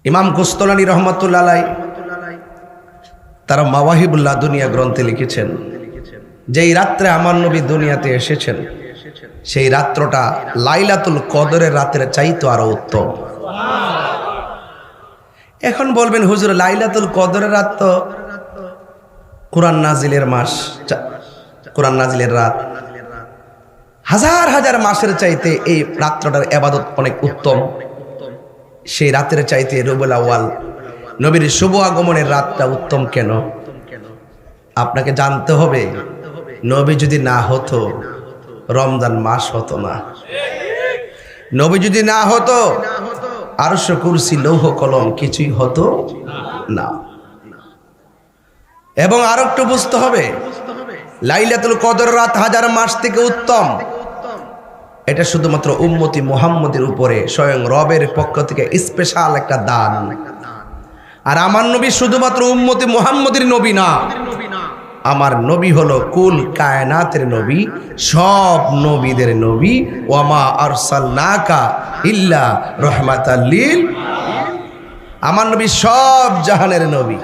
ইমাম কোস্তালানী রহমাতুল্লাহ আলাইহি তারা মাওয়াহিবুল্লাহ দুনিয়া গ্রন্থে লিখেছেন, যেই রাত্রে আমার নবী দুনিয়াতে এসেছেন সেই রাত্রটা লাইলাতুল কদরের রাতের চাইতে আরো উত্তম। এখন বলবেন হুজুর, লাইলাতুল কদরের রাত তো কোরআন নাজিলের মাস, কোরআন নাজিলের রাত, হাজার হাজার মাসের চাইতে এই রাত্রটার ইবাদত অনেক উত্তম। সেই রাতের চাইতে রবিউল আউয়াল নবীর শুভ আগমনের রাতটা উত্তম কেন? আপনাকে জানতে হবে, নবী যদি না হতো রমজান মাস হতো না, নবী যদি না হতো আরশ কুরসি লৌহ কলম কিছুই হতো না। এবং আর একটু বুঝতে হবে, লাইলাতুল কদর রাত হাজার মাস থেকে উত্তম। এটা শুধুমাত্র উম্মতি মুহাম্মদের উপরে স্বয়ং রবের পক্ষ থেকে স্পেশাল একটা দান। আর আমার নবী শুধুমাত্র উম্মতি মুহাম্মদের নবী না, আমার নবী হলো কুল কায়নাতের নবী, সব নবীদের নবী। ওয়ামা আরসালনাকা ইল্লা রাহমাতাল লিল, আমার নবী সব জাহানের নবী,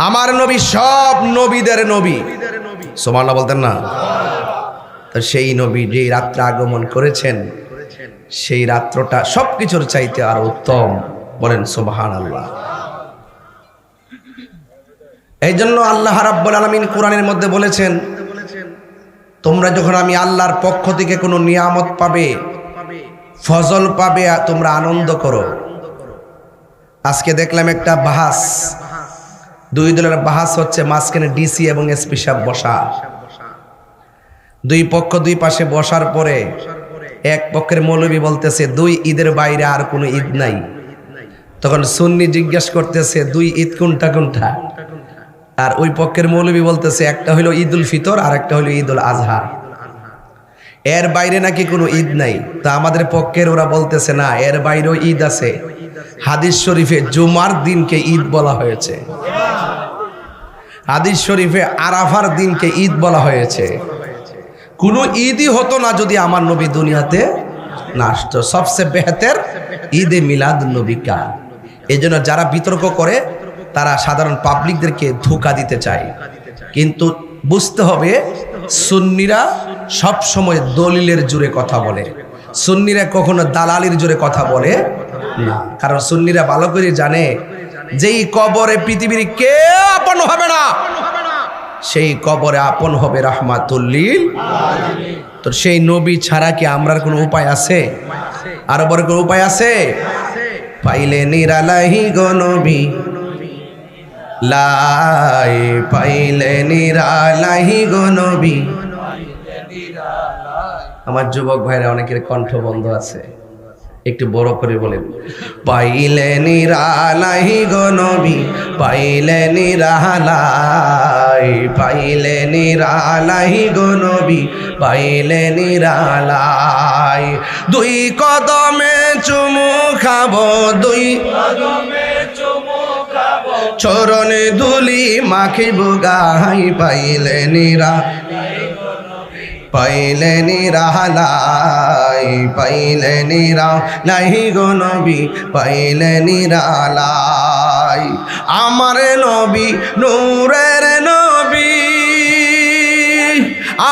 আমার নবী সব নবীদের নবী। সুবহানাল্লাহ বলতেন না? তো সেই নবী যেই রাত্রে আগমন করেছেন সেই রাত্রটা সবকিছুর চাইতে আর উত্তম। বলেন সুবহানাল্লাহ। এই জন্য আল্লাহ রাব্বুল আলামিন কোরআনের মধ্যে বলেছেন, তোমরা যখন আমি আল্লাহর পক্ষ থেকে কোনো নিয়ামত পাবে, ফজল পাবে, তোমরা আনন্দ করো। আজকে দেখলাম একটা বাহাস, দুই দলের বাহাস হচ্ছে, মাঝখানে ডিসি এবং এসপি সাহেব বসা, দুই পক্ষ দুই পাশে বসার পরে এক পক্ষের মৌলবী বলতেছে দুই ঈদের বাইরে আর কোনো ঈদ নাই। তখন সুন্নি জিজ্ঞেস করতেছে দুই ঈদ কোনটা কোনটা? আর ওই পক্ষের মৌলবী বলতেছে একটা হলো ঈদুল ফিতর আর একটা হলো ঈদুল আজহা, এর বাইরে নাকি কোনো ঈদ নাই। তা আমাদের পক্ষের ওরা বলতেছে না, এর বাইরেও ঈদ আছে। হাদিস শরীফে জুমার দিনকে ঈদ বলা হয়েছে, হাদিস শরীফে আরাফার দিনকে ঈদ বলা হয়েছে। কোনো ঈদই হতো না যদি আমার নবী দুনিয়াতে না আসতো। সবচেয়ে বেহতের ঈদে মিলাদ নবী কা। এই জন্য যারা বিতর্ক করে তারা সাধারণ পাবলিকদেরকে ধোঁকা দিতে চায়। কিন্তু বুঝতে হবে, সুন্নিরা সব সময় দলিলের জোরে কথা বলে, সুন্নিরা কখনো দালালির জোরে কথা বলে না। কারণ সুন্নিরা ভালো করে জানে যেই কবরে পৃথিবীর কেউ আপন হবে না, সেই কবরে আপন হবে রাহমাতুল লিল আলামিন। তো সেই নবী ছাড়া কি আমরার কোনো উপায় আছে? আরো বড় কোনো উপায় আছে? পাইলে নিরালাহি গো নবী লাই, পাইলে নিরালাহি গো নবী। আমার যুবক ভাইরা অনেকের কণ্ঠ বন্ধ আছে, একটু বড় করে বলেন, পাইলে নিরালাই গো নবী, পাইলে নিরালাই, পাইলে নিরালাই গো নবী, পাইলে নিরালাই। দুই কদমে চুমু খাবো, দুই কদমে চুমু খাবো, চরণে ধুলি মাখিব গাই, পাইলে নিরালাই, পাইলে নিরালাই, পাইলে নিরালাই গো নবী, পাইলে নিরালাই। আমার নবী নূরের নবী,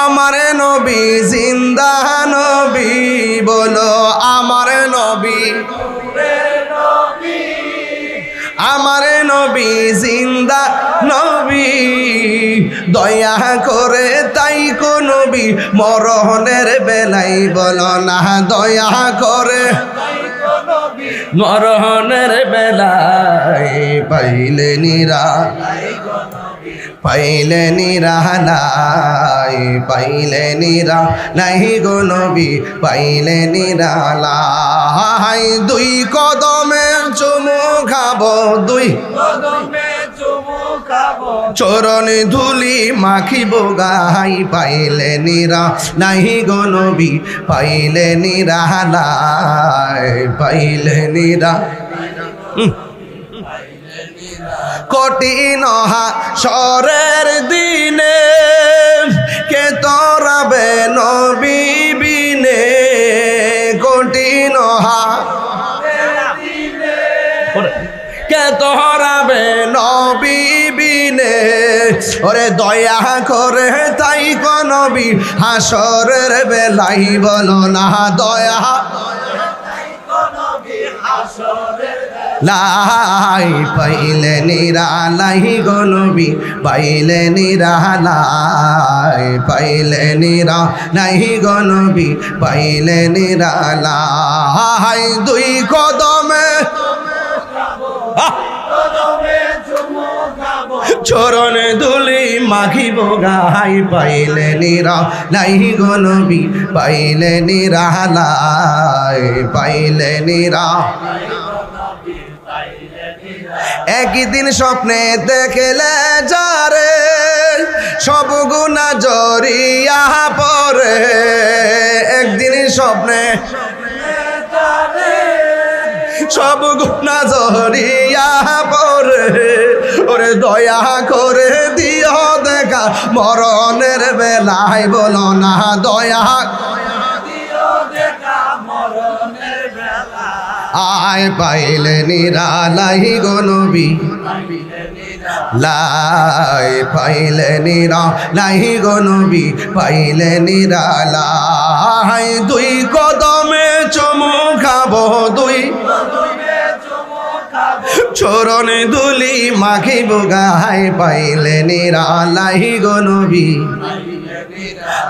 আমার নবী জিন্দা নবী, বলো আমার নবী, আমার নবী জিন্দা নবী। দয়া করে তাই কো নবী মরণের বেলাই, বলো না দয়া করে মরণের বেলাই, পাইলে নিরালাই, পাইলে নিরালাই, পাইলে নিরালাই গো নবী, পাইলে নিরালাই। দুই কদমে চুমু খাবো, দুই কদমে চুমু খাবো, চরণে ধুলি মাখিব গাই, পাইলে নিরালাই গো নবী, পাইলে নিরালাই, পাইলে নিরালাই। কঠিন হাসরের দিনে কে তরাবে নবী বিনে, কঠিন হাসরের দিনে কে তো হারাবে নবী বিনে, ওরে দয়া করে তাই কো নবী হাসরের বেলাই বলো না দয়া লাই পাইলে নিরালাই গো নবী পাইলে নিরালাই পাইলে নিরালাই গো নবী পাইলে নিরালাই দুই কদমে চরণে ধুলি মাখিব গাই পাইলে নিরালাই গো নবী পাইলে নিরালাই পাইলে নিরালাই। একদিন স্বপ্নে দেখলে যারে সব গুনাহ জড়িয়া পড়ে, একদিন স্বপ্নে সব গুনাহ জড়িয়া পড়ে, ওরে দয়া করে দিও দেখা মরণের বেলায় বলো না দয়া আয় পাইলে নিরালাই গো নবী লাই পাইলে নিরালাই গো নবী পাইলে নিরালাই দুই কদমে চুমু খাবো দুই চরণে ধুলি মাখিব গায় পাইলে নিরালাই গো নবী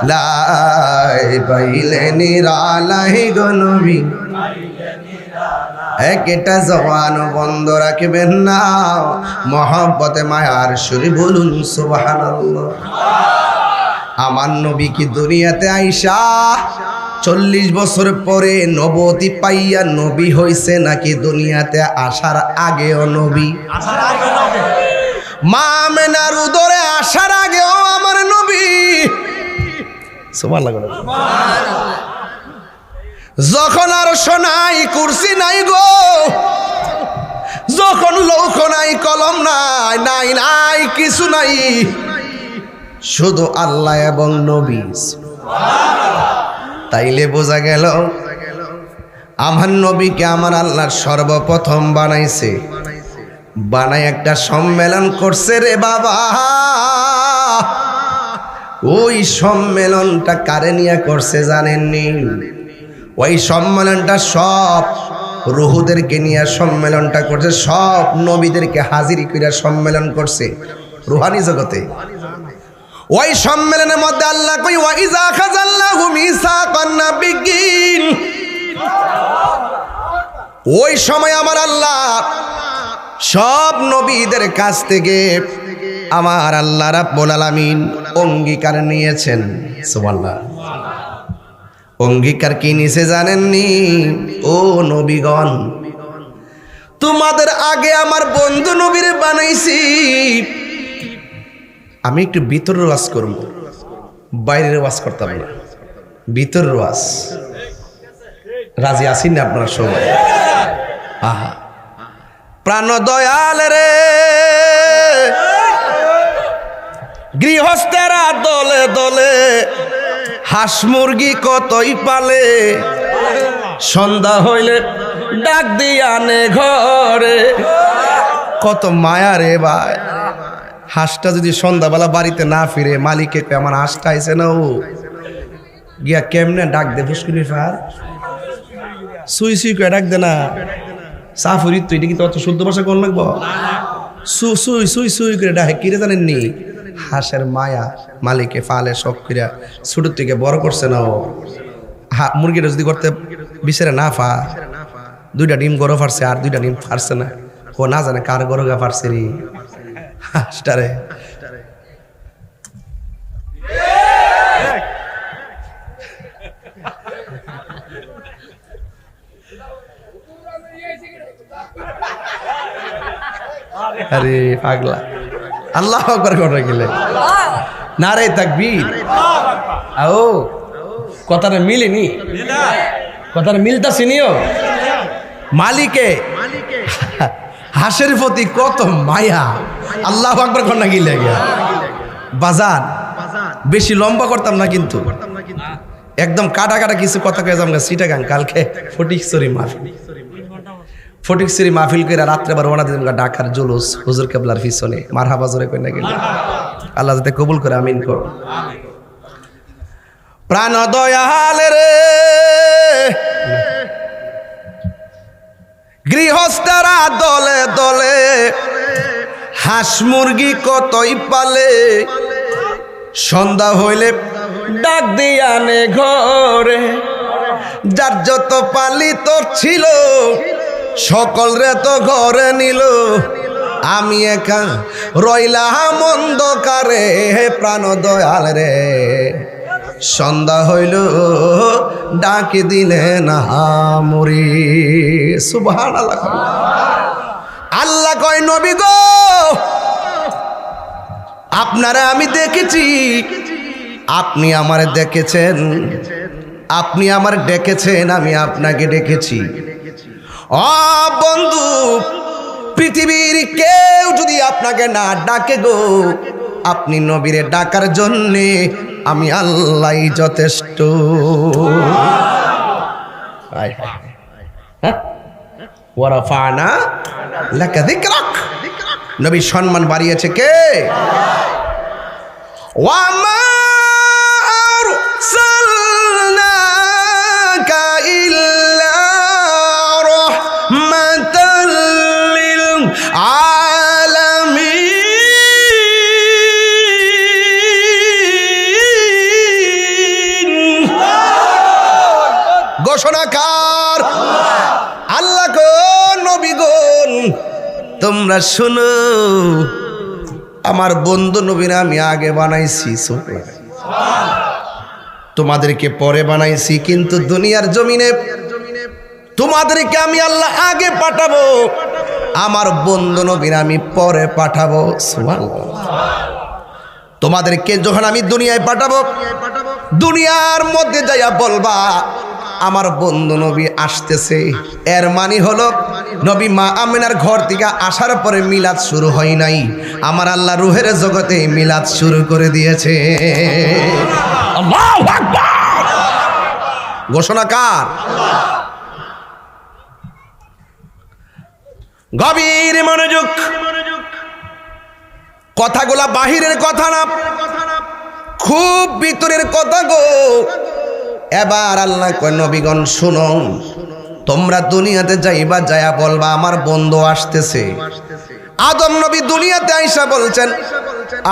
লাই পাইলে নিরালাই গো নবী। একটা জবান বন্ধ রাখবেন না, মহব্বতে মায়ার সুরে বলুন সুবহানাল্লাহ। আমার নবী কি দুনিয়াতে আইসা 40 বছর পরে নবতি পাইয়া নবী হইছে নাকি দুনিয়াতে আসার আগেও নবী? মা আমেনার উদরে আসার আগেও আমার নবী। সুবহানাল্লাহ। যখন আর শোনাই কুরসি নাই গো, যখন লৌহ নাই কলম নাই নাই নাই কিছু নাই, শুধু আল্লাহ এবং নবী। তাইলে বোঝা গেল আমার নবীকে আমার আল্লাহর সর্বপ্রথম বানাইছে, বানাই একটা সম্মেলন করছে রে বাবা। ওই সম্মেলনটা কারে নিয়ে করছে জানেননি? ওই সম্মেলনটা সব রুহুদেরকে নিয়ে সম্মেলনটা করছে, সব নবীদেরকে হাজির করে সম্মেলন করছে রুহানি জগতে। ওই সম্মেলনের মধ্যে আল্লাহ কই ওয়া ইযা খাযাল্লাহু মিসাকান নাবিয়্যিন, ওই সময় আমার আল্লাহ সব নবীদের কাছ থেকে আমার আল্লাহ রাব্বুল আলামিন অঙ্গীকার নিয়েছেন। সুবহানাল্লাহ। অঙ্গীকার কি নিছে জানেননি? ও নবীগণ, তোমাদের আগে আমার বন্ধু নবীর বানাইছি। আমি একটু ভিতরের ওয়াজ করব, বাইরের ওয়াজ করতাম না, ভিতরের ওয়াজ। রাজি আছেন না আপনারা সবাই? আহা প্রাণ দয়াল রে, গৃহস্থেরা দলে দলে হাঁস মুরগি কতই পালে, সন্ধ্যা হইলে ডাক দিয়ে আনে ঘরে। কত মায়া রে ভাই, হাঁসটা যদি সন্ধ্যাবেলা বাড়িতে না ফিরে মালিকে আমার হাঁসটা আইছে না, ও গিয়া কেমনে ডাক দে ফুসকুনি ফার সুই সুই করে ডাক দে না। সাফুরি তুই এটা কিন্তু অত শুদ্ধ ভাষা কোন লাগবো? সুই সুই সুই করে ডাকে কিরে জানেননি? হাঁসের মায়া মালিকে ফালে শখ করিয়া ছোট থেকে বড় করছে না। ও মুরগিটা যদি করতে বিচারে না ফা, 2টা ডিম গরো ফারছে আর 2টা ডিম ফারছে না, ও না জানে কার গরগা ফারছে রে হাঁসটারে। আরে পাগলা, আল্লাহ আকবার করে গেলে নারে তাকবীর। আও কথাটা মিলেনি, কথাটা মিলতাছে নিও। মালিকে হাঁসের প্রতি কত মায়া, আল্লাহ আকবার কর না গিলে বাজার। বেশি লম্বা করতাম না কিন্তু, একদম কাটা কাটা কিছু কথা কে যাম সিটাগাং কালকে ফটিকছড়ি মার। ফটিকছড়ি মাহফিল করে রাত্রে বার রওনা দিলাম ঢাকার জুলুস হুজুর কেবলার পিছনে মারহাবা জোরে কইনা গেল। আল্লাহ যাতে কবুল করে, আমিন করো। প্রাণ দয়াল রে গৃহস্থরা দলে দলে হাঁস মুরগি কতই পালে, সন্ধ্যা হইলে ডাক দিয়ে আনে ঘরে, যার যত পালিত ছিল সকল রে তো ঘরে নিল, আমি একা রইলাম অন্ধকারে। প্রাণ দয়াল রে সন্ধ্যা হইল ডাক দিলে না মরি। সুবহানাল্লাহ। আল্লাহ কয় নবী গো আপনারা আমি দেখেছি, আপনি আমার দেখেছেন, আপনি আমার ডেকেছেন, আমি আপনাকে ডেকেছি। ও বন্ধু, পৃথিবীর কেউ যদি আপনাকে না ডাকে গো, আপনি নবীরে ডাকার জন্যে আমি আল্লাহই যথেষ্ট। ওয়ারাফানা লাকা যিকরাক, নবী সম্মান বাড়িয়েছে কে? ওয়ামা আরসালনাকা ইল্লা রাহমাতাল লিল আলামিন। ঘোষণাকার আল্লাহ গো, নবী গো তোমরা শোনো, আমার বন্ধু নবীরা আমি আগে বানাইছি, তোমাদেরকে পরে বানাইছি, কিন্তু দুনিয়ার জমিনে তোমাদেরকে আমি আল্লাহ আগে পাঠাবো, আমার বন্ধু নবীরা আমি পরে পাঠাবো। তোমাদেরকে যখন আমি দুনিয়ায় পাঠাবো, দুনিয়ার মধ্যে যাইয়া বলবা আমার বন্ধু নবী আসতেছে। এর মানে হলো নবী মা আমিনার ঘর থেকে আসার পরে মিলাদ শুরু হয় নাই, আমার আল্লাহ রুহের জগতে মিলাদ শুরু করে দিয়েছে। আল্লাহু আকবার। ঘোষণাকার গভীর মনোযোগ, কথাগুলা বাহিরের কথা না, খুব ভিতরের কথা গো। এবার আল্লাহ কয় নবীগণ শুনো, তোমরা দুনিয়াতে যাইবা, যায়া বলবা আমার বন্ধু আসতেছে। আদম নবী দুনিয়াতে আইসা বলছেন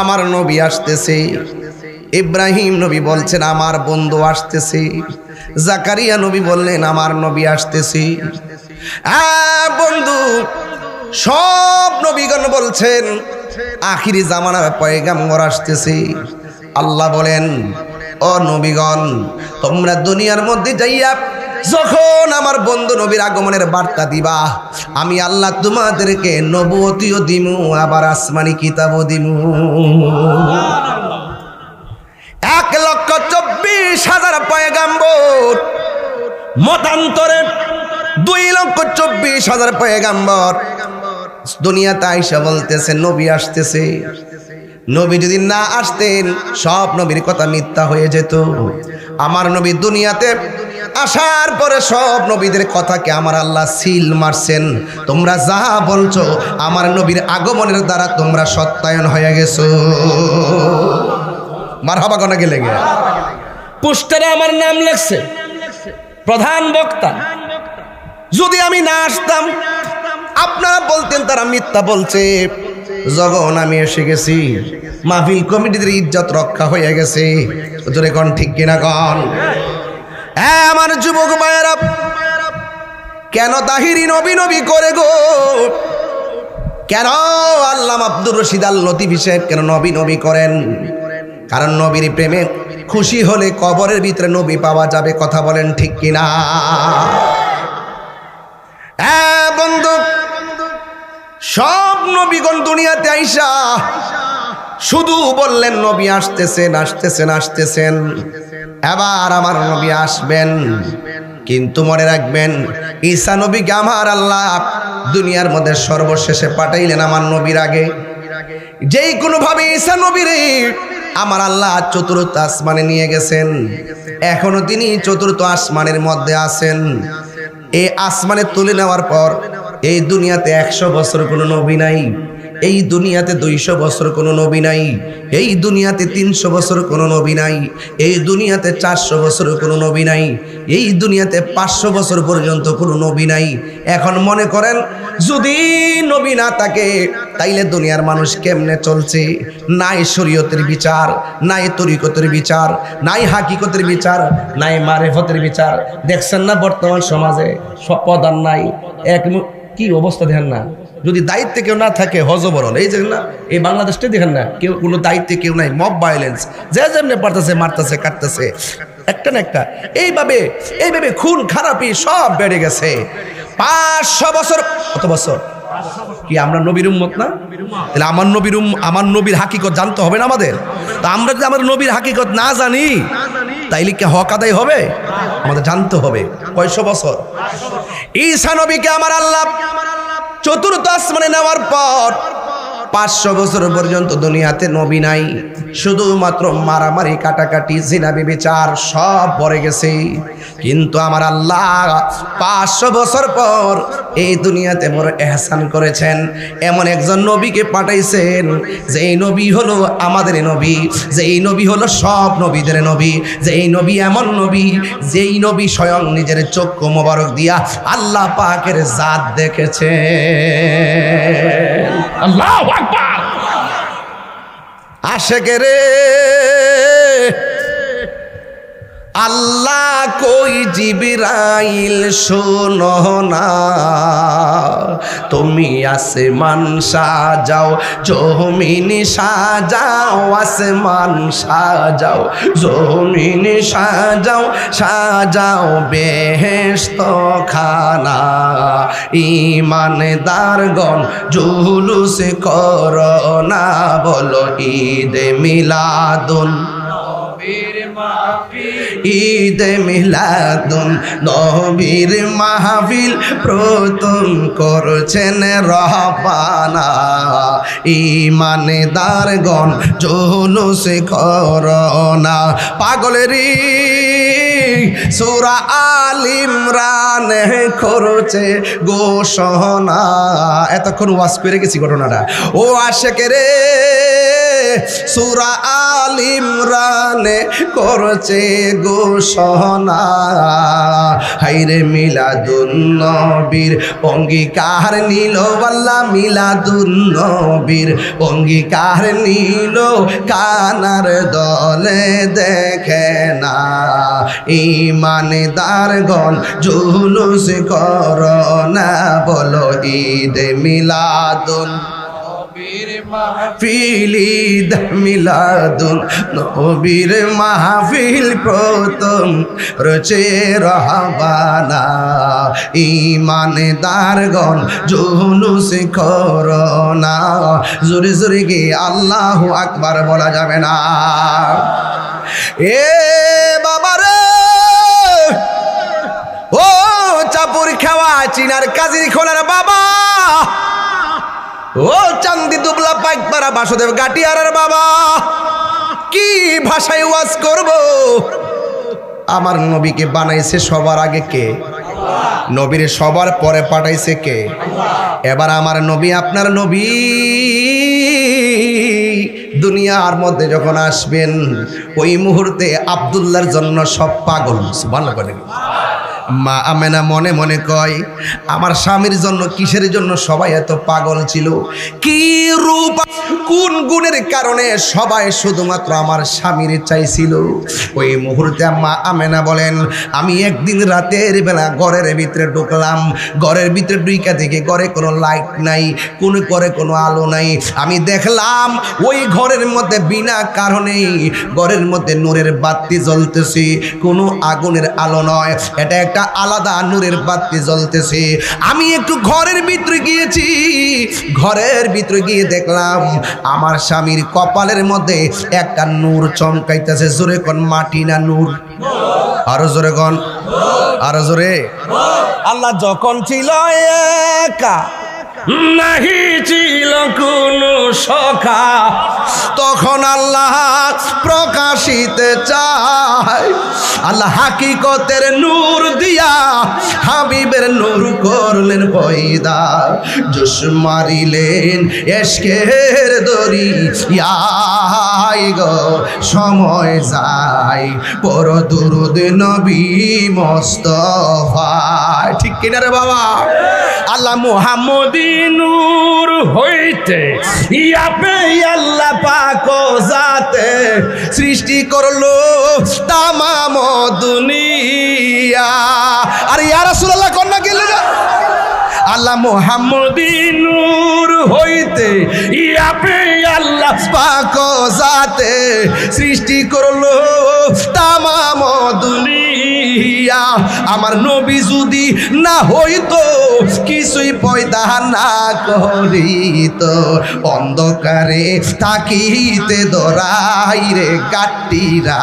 আমার নবী আসতেছে, ইব্রাহিম নবী বলছেন আমার বন্ধু আসতেছে, জাকারিয়া নবী বললেন আমার নবী আসতেছে। বন্ধু সব নবীগণ বলছেন আখিরি জামানার পয়গাম্বর আসতেছে। আল্লাহ বলেন ও নবীগণ তোমরা দুনিয়ার মধ্যে যাইয়া যখন আমার বন্ধু নবীর আগমনের বার্তা দিবা, আমি আল্লাহ তোমাদেরকে নবুয়তিও দিমু, আবার আসমানি কিতাবও দিমু। 1,24,000 পয়গাম্বর, মতান্তরে 2,24,000 পয়গাম্বর দুনিয়াতে আইসা বলতেছে নবী আসতেছে। নবী যদি না আসতেন সব নবীর কথা মিথ্যা হয়ে যেত। আমার নবী দুনিয়াতে আসার পরে সব নবীদের কথাকে আমার আল্লাহ সিল মারছেন। তোমরা যা বলছো আমার নবীর আগমনের দ্বারা তোমরা সত্যায়ন হয়ে গেছো। মারহাবা কোনা গেলে পোস্টারে আমার নাম লেখছে প্রধান বক্তা। যদি আমি না আসতাম আপনারা বলতেন তারা মিথ্যা বলছে। যখন আমি এসে গেছি মাহফিল কমিটিদের ইজ্জত রক্ষা হয়ে গেছে। জোরে কোন ঠিক কিনা কোন? হ্যাঁ আমার যুবক ভাইয়েরা, কেন তাহিরি নবী নবী করে গো? কেন আল্লামা আব্দুর রশিদ আল লতিফি সাহেব কেন নবী নবী করেন? কারণ নবীর প্রেমে খুশি হলে কবরের ভিতরে নবী পাওয়া যাবে। কথা বলেন ঠিক কিনা? হ্যাঁ বন্ধু, সব নবীগণ দুনিয়াতে আইসা শুধু বললেন নবী আসতেছেন আসতেছেন আসতেছেন, এবার আমার নবী আসবেন। কিন্তু মনে রাখবেন ঈসা নবীকে আমার আল্লাহ দুনিয়ার মধ্যে সর্বশেষে পাঠাইলেন আমার নবীর আগে। যেই কোনো ভাবে ঈসা নবীরে আমার আল্লাহ চতুর্থ আসমানে নিয়ে গেছেন। এখনো তিনি চতুর্থ আসমানের মধ্যে আছেন। এই আসমানে তুলে নেওয়ার পর এই দুনিয়াতে 100 বছর কোনো নবী নাই, এই দুনিয়াতে 200 বছর কোনো নবী নাই, এই দুনিয়াতে 300 বছর কোনো নবী নাই, এই দুনিয়াতে 400 বছর কোনো নবী নাই, এই দুনিয়াতে 500 বছর পর্যন্ত কোনো নবী নাই। এখন মনে করেন যদি নবী না থাকে তাইলে দুনিয়ার মানুষ কেমনে চলছে? নাই শরীয়তের বিচার, নাই তরিকতের বিচার, নাই হাকিকতের বিচার, নাই মারেফতের বিচার। দেখছেন না বর্তমান সমাজে প্রধান নাই, এক কি অবস্থা দেখেন না। যদি দায়িত্বে কেউ না থাকে হজবরল, এই যে না এই বাংলাদেশটা দেখেন না, কেউ কোনো দায়িত্বে কেউ নাই, মব ভায়োলেন্স, যে যেমনি পারতেছে মারতেছে কাটতেছে, একটা না একটা এইভাবে খুন খারাপি সব বেড়ে গেছে। 500 বছর, কত বছর কি আমরা নবীর উম্মত না? তাহলে আমার নবীর হাকিকত জানতে হবে না আমাদের? তা আমরা যদি আমার নবীর হাকিকত না জানি তাইলে কি হক আদায় হবে? আমাদের জানতে হবে। কয়শো বছর? ঈসা নবীকে আমার আল্লাহ চতুর্থ আসমানে নেওয়ার পর 500 বছর পর্যন্ত দুনিয়াতে নবী নাই। শুধুমাত্র মারামারি, কাটাকাটি, জিনা ব্যভিচার সব পড়ে গেছে। কিন্তু আমার আল্লাহ 500 বছর পর এই দুনিয়াতে বড় এহসান করেছেন, এমন একজন নবীকে পাঠাইছেন যেই নবী হলো আমাদের নবী, যেই নবী হলো সব নবীদের নবী, যেই নবী এমন নবী যেই নবী স্বয়ং নিজের চক্ষু মোবারক দিয়া আল্লাহ পাকের জাত দেখেছে। আল্লাহু আকবার। আশেকে রে আল্লাহ কই জিবরাইল শোনো না, তুমি আসমান সাজাও জমিন সাজাও, আসমান সাজাও জমিন সাজাও, সাজাও বেহেশত খানা, ঈমানদারগণ জুলুস করো না, বলো ঈদে মিলাদুন ঈদে মিলাদুন নবীর মাহফিল প্রথম করছেন রহবানা, ঈমানদারগণ জুলুস করোনা। পাগলেরই সূরা আল ইমরান করছে ঘোষণা। এতক্ষণ ওয়াজ করে গেছি ঘটনাটা। ও আশেকে রে সূরা আল ইমরানে করছে ঘোষণা, হাইরে মিলাদুন নবীর অঙ্গীকার নিল, আল্লাহ মিলাদুন নবীর অঙ্গীকার নিল, কানার দলে দেখে না, ঈমানদারগণ জুলুস করো না, বলো ঈদে মিলাদুন মাহফিল, ঈদ মিলাদুন নবীর মাহফিল প্রথম রচে রহবানা, ঈমানদারগণ জুলুস করো না। জোরে জোরে কি আল্লাহু আকবার বলা যাবে না? এ বাবা রে, ও চাপুর খাওয়া চিনার কাজির খোলার বাবা, ও চান্দি দুবলা পাইকপাড়া বাসুদেব গাটিয়ারের বাবা, কি ভাষায় ওয়াজ করব? আমার নবীকে বানাইছে সবার আগে কে? নবীর সবার পরে পাঠাইছে কে? এবার আমার নবী, আপনার নবী দুনিয়ার মধ্যে যখন আসবেন ওই মুহূর্তে আব্দুল্লাহর জন্য সব পাগল। সুবহানাল্লাহ। মা আমেনা মনে মনে কয়, আমার স্বামীর জন্য কিসের জন্য সবাই এত পাগল ছিল? কি রূপ, কোন গুণের কারণে সবাই শুধুমাত্র আমার স্বামীর চাইছিল? ওই মুহূর্তে মা আমেনা বলেন, আমি একদিন রাতের বেলা ঘরের ভিতরে ঢুকলাম, ঘরের ভিতরে ঢুইকা দেখে ঘরে কোনো লাইট নাই, ঘরে কোনো আলো নাই। আমি দেখলাম ওই ঘরের মধ্যে বিনা কারণেই ঘরের মধ্যে নূরের বাতি জ্বলতেছে, কোনো আগুনের আলো নয়, এটা একটা আলাদা নূরের বাতি জ্বলতেছে। আমি একটু ঘরের ভিতরে গিয়েছি, ঘরের ভিতরে গিয়ে দেখলাম আমার স্বামীর কপালের মধ্যে একটা নূর চমকাইতেছে। জোরে কোন মাটি না নূর? আরো জোরে কোন, আরো জোরে। আল্লাহ যখন ছিল একা, নাহি ছিল কোনো সখা, তখন আল্লাহ প্রকাশিতে চায়। আল্লাহ হাকিকতের নূর দিয়া হাবিবের নূর করলেন পয়দা, জোশ মারিলেন এশকের দরিয়ায় গো, সময় যায় পর দুরুদ নবী মুস্তাফায়। ঠিক কিনা রে বাবা? আল্লাহ মুহাম্মদী নূর হইতে ইয়াবে আল্লাহ পাক জাতে সৃষ্টি করলো তামাম দুনিয়া। আর ইয়া রাসূলুল্লাহ কন্যা গেল না, আল্লাহ মুহাম্মদী নূর হইতে ইয়াবে আল্লাহ পাক জাতে সৃষ্টি করলো তামাম দুনিয়া। আমার নবী যদি না হইতো, কিছুই পয়দা না করিত, অন্ধকারে থাকিতে দরাই রে গাট্টিরা।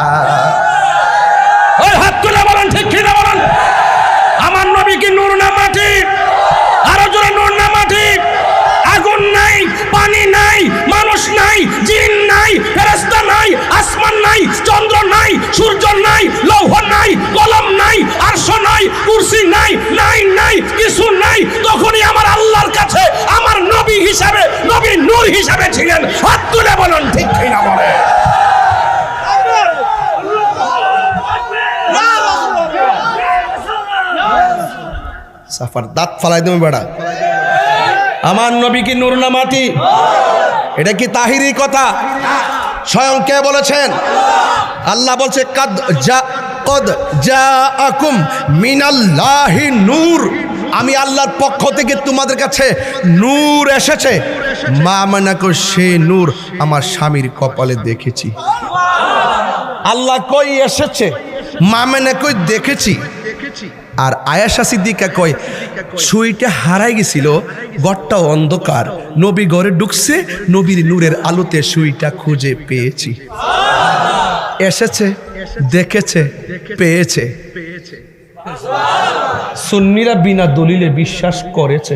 ওই হাত তুলে বলেন ঠিক কিনা বলেন? আমার নবী কি নূর না মাটি? আরো জোরে নূর না মাটি? আগুন নাই, পানি নাই, মানুষ নাই, জিন নাই, ফেরেশতা নাই, আসমান নাই, চন্দ্র নাই, সূর্য নাই, লৌহ নাই, কলম নাই, আরশ নাই, কুরসি নাই, নাই নাই কিছু নাই। তখনই আমার আল্লাহর কাছে আমার নবী হিসাবে, নবী নূর হিসাবে ছিলেন। হাত তুলে বলেন ঠিক কিনা বলেন? সাফার দাঁত ফালাই দেবে বেড়া। আমার নবী কি নূর না মাটি? এটা কি তাহিরি কথা? স্বয়ং কে বলেছেন? আল্লাহ বলছে কদ জাআকুম মিনাল্লাহি নূর, আমি আল্লাহর পক্ষ থেকে তোমাদের কাছে নূর এসেছে। মা মানাকো সে নূর আমার স্বামীর কপালে দেখেছি। আল্লাহ কই এসেছে, মা মানে কই দেখেছি। আর আয়েশা সিদ্দিকা কয় সুইটা হারাই গেছিল, ঘরটা অন্ধকার, নবী ঘরে ঢুকছে, নবীর নূরের আলোতে সুইটা খুঁজে পেয়েছি। এসেছে, দেখেছে, পেয়েছে। সুন্নিরা বিনা দলিলে বিশ্বাস করেছে।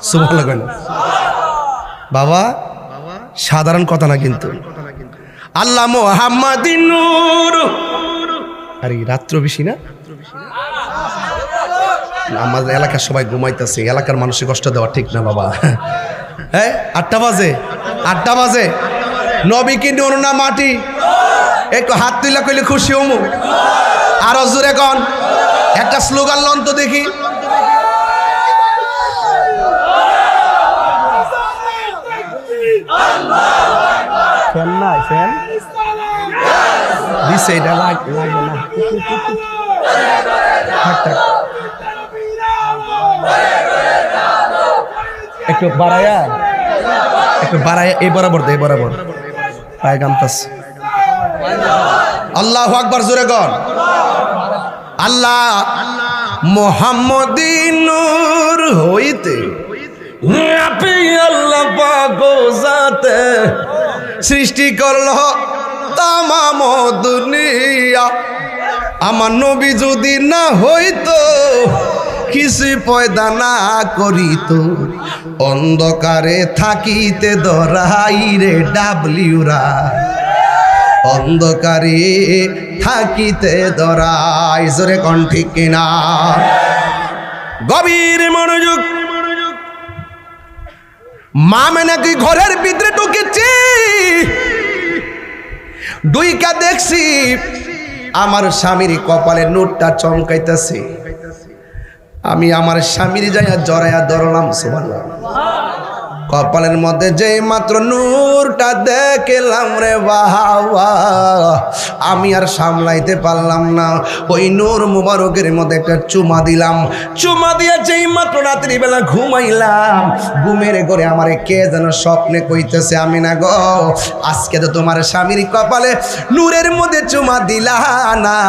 সুবহানাল্লাহ কয় না? বাবা সাধারণ কথা না কিন্তু। আল্লাহ মুহাম্মাদি নূর। আর এই রাত্র বেশি না, আমাদের এলাকার সবাই ঘুমাইতেছে, এলাকার মানুষের কষ্ট দেওয়া ঠিক না বাবা। হ্যাঁ 8টা বাজে, 8টা বাজে। নবী কি নূর না মাটি? একটু হাত তুইলা কইলে খুশি হমু। আরো জোরে কন, একটা স্লোগান লন তো দেখি। ফ্যান নাই, ফ্যান দিছে, এটা লাগে না। একটু বাড়ায়া, একটু বাড়ায়া, এই বরাবর দে, এই বরাবর পায় গামতাস। আল্লাহু আকবার জোরে কর। আল্লাহ মুহাম্মদী নূর হইতে আপনি আল্লাহ পাক জাতে সৃষ্টি করলো তামাম দুনিয়া। আমার নবী যদি না হইতো, কিছু পয়দা না করিত, অন্ধকারে থাকিতে দরাই রে ডাবলিউরা, অন্ধকারে থাকিতে দরাই। জোরে কোন ঠিক কিনা? গভীর মনোযোগ। মা নাকি ঘরের ভিতরে ঢুকেছি, দুইকা দেখছি আমার স্বামীর কপালে নূরটা চমকাইতেছে। আমি আমার স্বামীর যাইয়া জড়াইয়া ধরলাম। সুবহানাল্লাহ। কপালের মধ্যে যেই মাত্র নূরটা দেখলাম রে বাবা, আমি আর সামলাইতে পারলাম না। ওই নূর মুবারকের মধ্যে একটা চুমা দিলাম। চুমা দিয়ে যেই মাত্র রাত্রিবেলা ঘুমাইলাম, ঘুমের ঘরে আমারে কে যেন স্বপ্নে কইতেছে, আমি না গো আজকে তো তোমার স্বামীর কপালে নূরের মধ্যে চুমা দিলা না,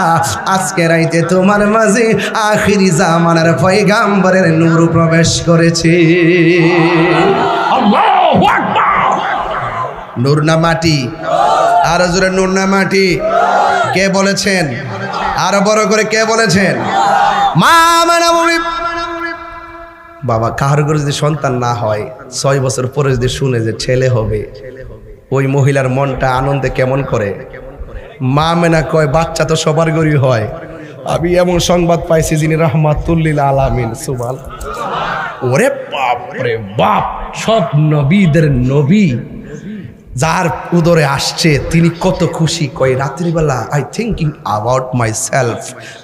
আজকে রাইতে তোমার মাঝে আখিরি জামানার পয়গাম্বরের নূর প্রবেশ করেছে। আল্লাহু আকবার। নূর না মাটি? আরো জোরে নূর না মাটি? কে বলেছেন? আরো বড় করে কে বলেছেন? মা মানে বাবা কাহার ঘরে যদি সন্তান না হয়, 6 বছর পরে যদি শুনে যে ছেলে হবে, ওই মহিলার মনটা আনন্দে কেমন করে। মা মেনা কয় বাচ্চা তো সবার ঘরই হয়, আমি এমন সংবাদ পাইছি যিনি রাহমাতুল্লিল আলামিন। সুবহান। ওরে বাপ রে বাপ, সব নবীদের নবী যার উদরে আসছে তিনি কত খুশি। কয় রাত্রিবেলা I thinking about my self,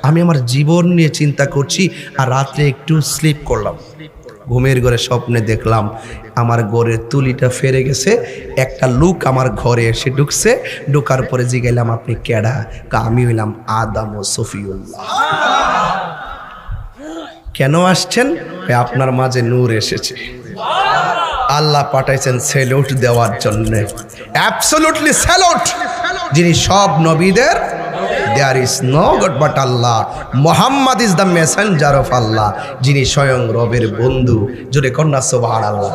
আমি আমার জীবন নিয়ে চিন্তা করছি, আর রাত্রে একটু স্লিপ করলাম, ঘুমের ঘরে স্বপ্নে দেখলাম আমার ঘরের তুলিটা ফেরে গেছে, একটা লোক আমার ঘরে এসে ঢুকছে, ঢোকার পরে জিগাইলাম আপনি কেডা? আমি হইলাম আদম ও সফিউল্লাহ। কেন আসছেন? আপনার মাঝে নূর এসেছে, আল্লাহ পাঠাইছেন স্যালুট দেওয়ার জন্য। অ্যাবসলিউটলি স্যালুট, যিনি সব নবীদের, there is no God but Allah, Muhammad is the messenger of Allah, যিনি স্বয়ং রবের বন্ধু। জোরে কন্যা সুবহানাল্লাহ।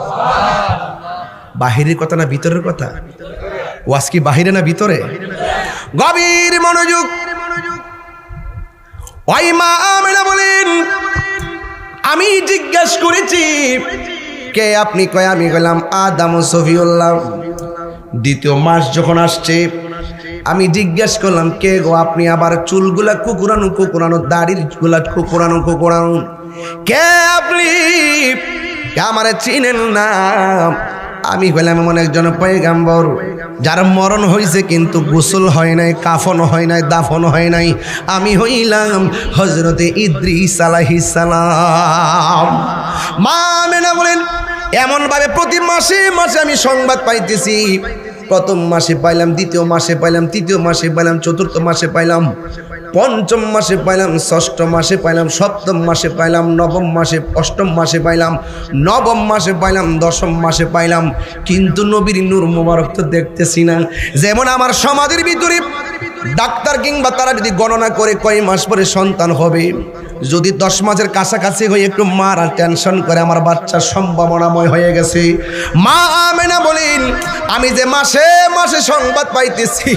বাহিরের কথা না ভিতরের কথা? ওয়াজ কি বাহিরে না ভিতরে? গভীর মনোযোগ। ওই মা আমেনা বলেন আমি জিজ্ঞেস করেছি কে আপনি? কয় আমি গেলাম আদম ও সফিউল্লাহ। দ্বিতীয় মাস যখন আসছে আমি জিজ্ঞেস করলাম কে গো আপনি? আবার চুলগুলা কুকুরানো কুকুরানো, দাড়ির গুলা কুকুরানো কুকুরানো, কে আপনি? আমারে চিনেন না? আমি হইলাম এমন একজন পয়গাম্বর যার মরণ হয়েছে কিন্তু গোসল হয় নাই, কাফন হয় নাই, দাফন হয় নাই। আমি হইলাম হযরতে ইদ্রিস আলাইহিস সালাম। মা আমেনা বলেন এমন ভাবে প্রতি মাসে মাসে আমি সংবাদ পাইতেছি। প্রথম মাসে পাইলাম, দ্বিতীয় মাসে পাইলাম, তৃতীয় মাসে পাইলাম, চতুর্থ মাসে পাইলাম, পঞ্চম মাসে পাইলাম, ষষ্ঠ মাসে পাইলাম, সপ্তম মাসে পাইলাম, নবম মাসে, অষ্টম মাসে পাইলাম, নবম মাসে পাইলাম, দশম মাসে পাইলাম, কিন্তু নবীর নূর মোবারক তো দেখতেছি না। যেমন আমার সমাজের ভিতরে ডাক্তার কিংবা তারা যদি গণনা করে কয় মাস পরে সন্তান হবে, যদি 10 মাসের কাছাকাছি হয়ে একটু মারা টেনশন করে আমার বাচ্চার সম্ভাবনাময় হয়ে গেছে। মা আমেনা বলেন আমি যে মাসে মাসে সংবাদ পাইতেছি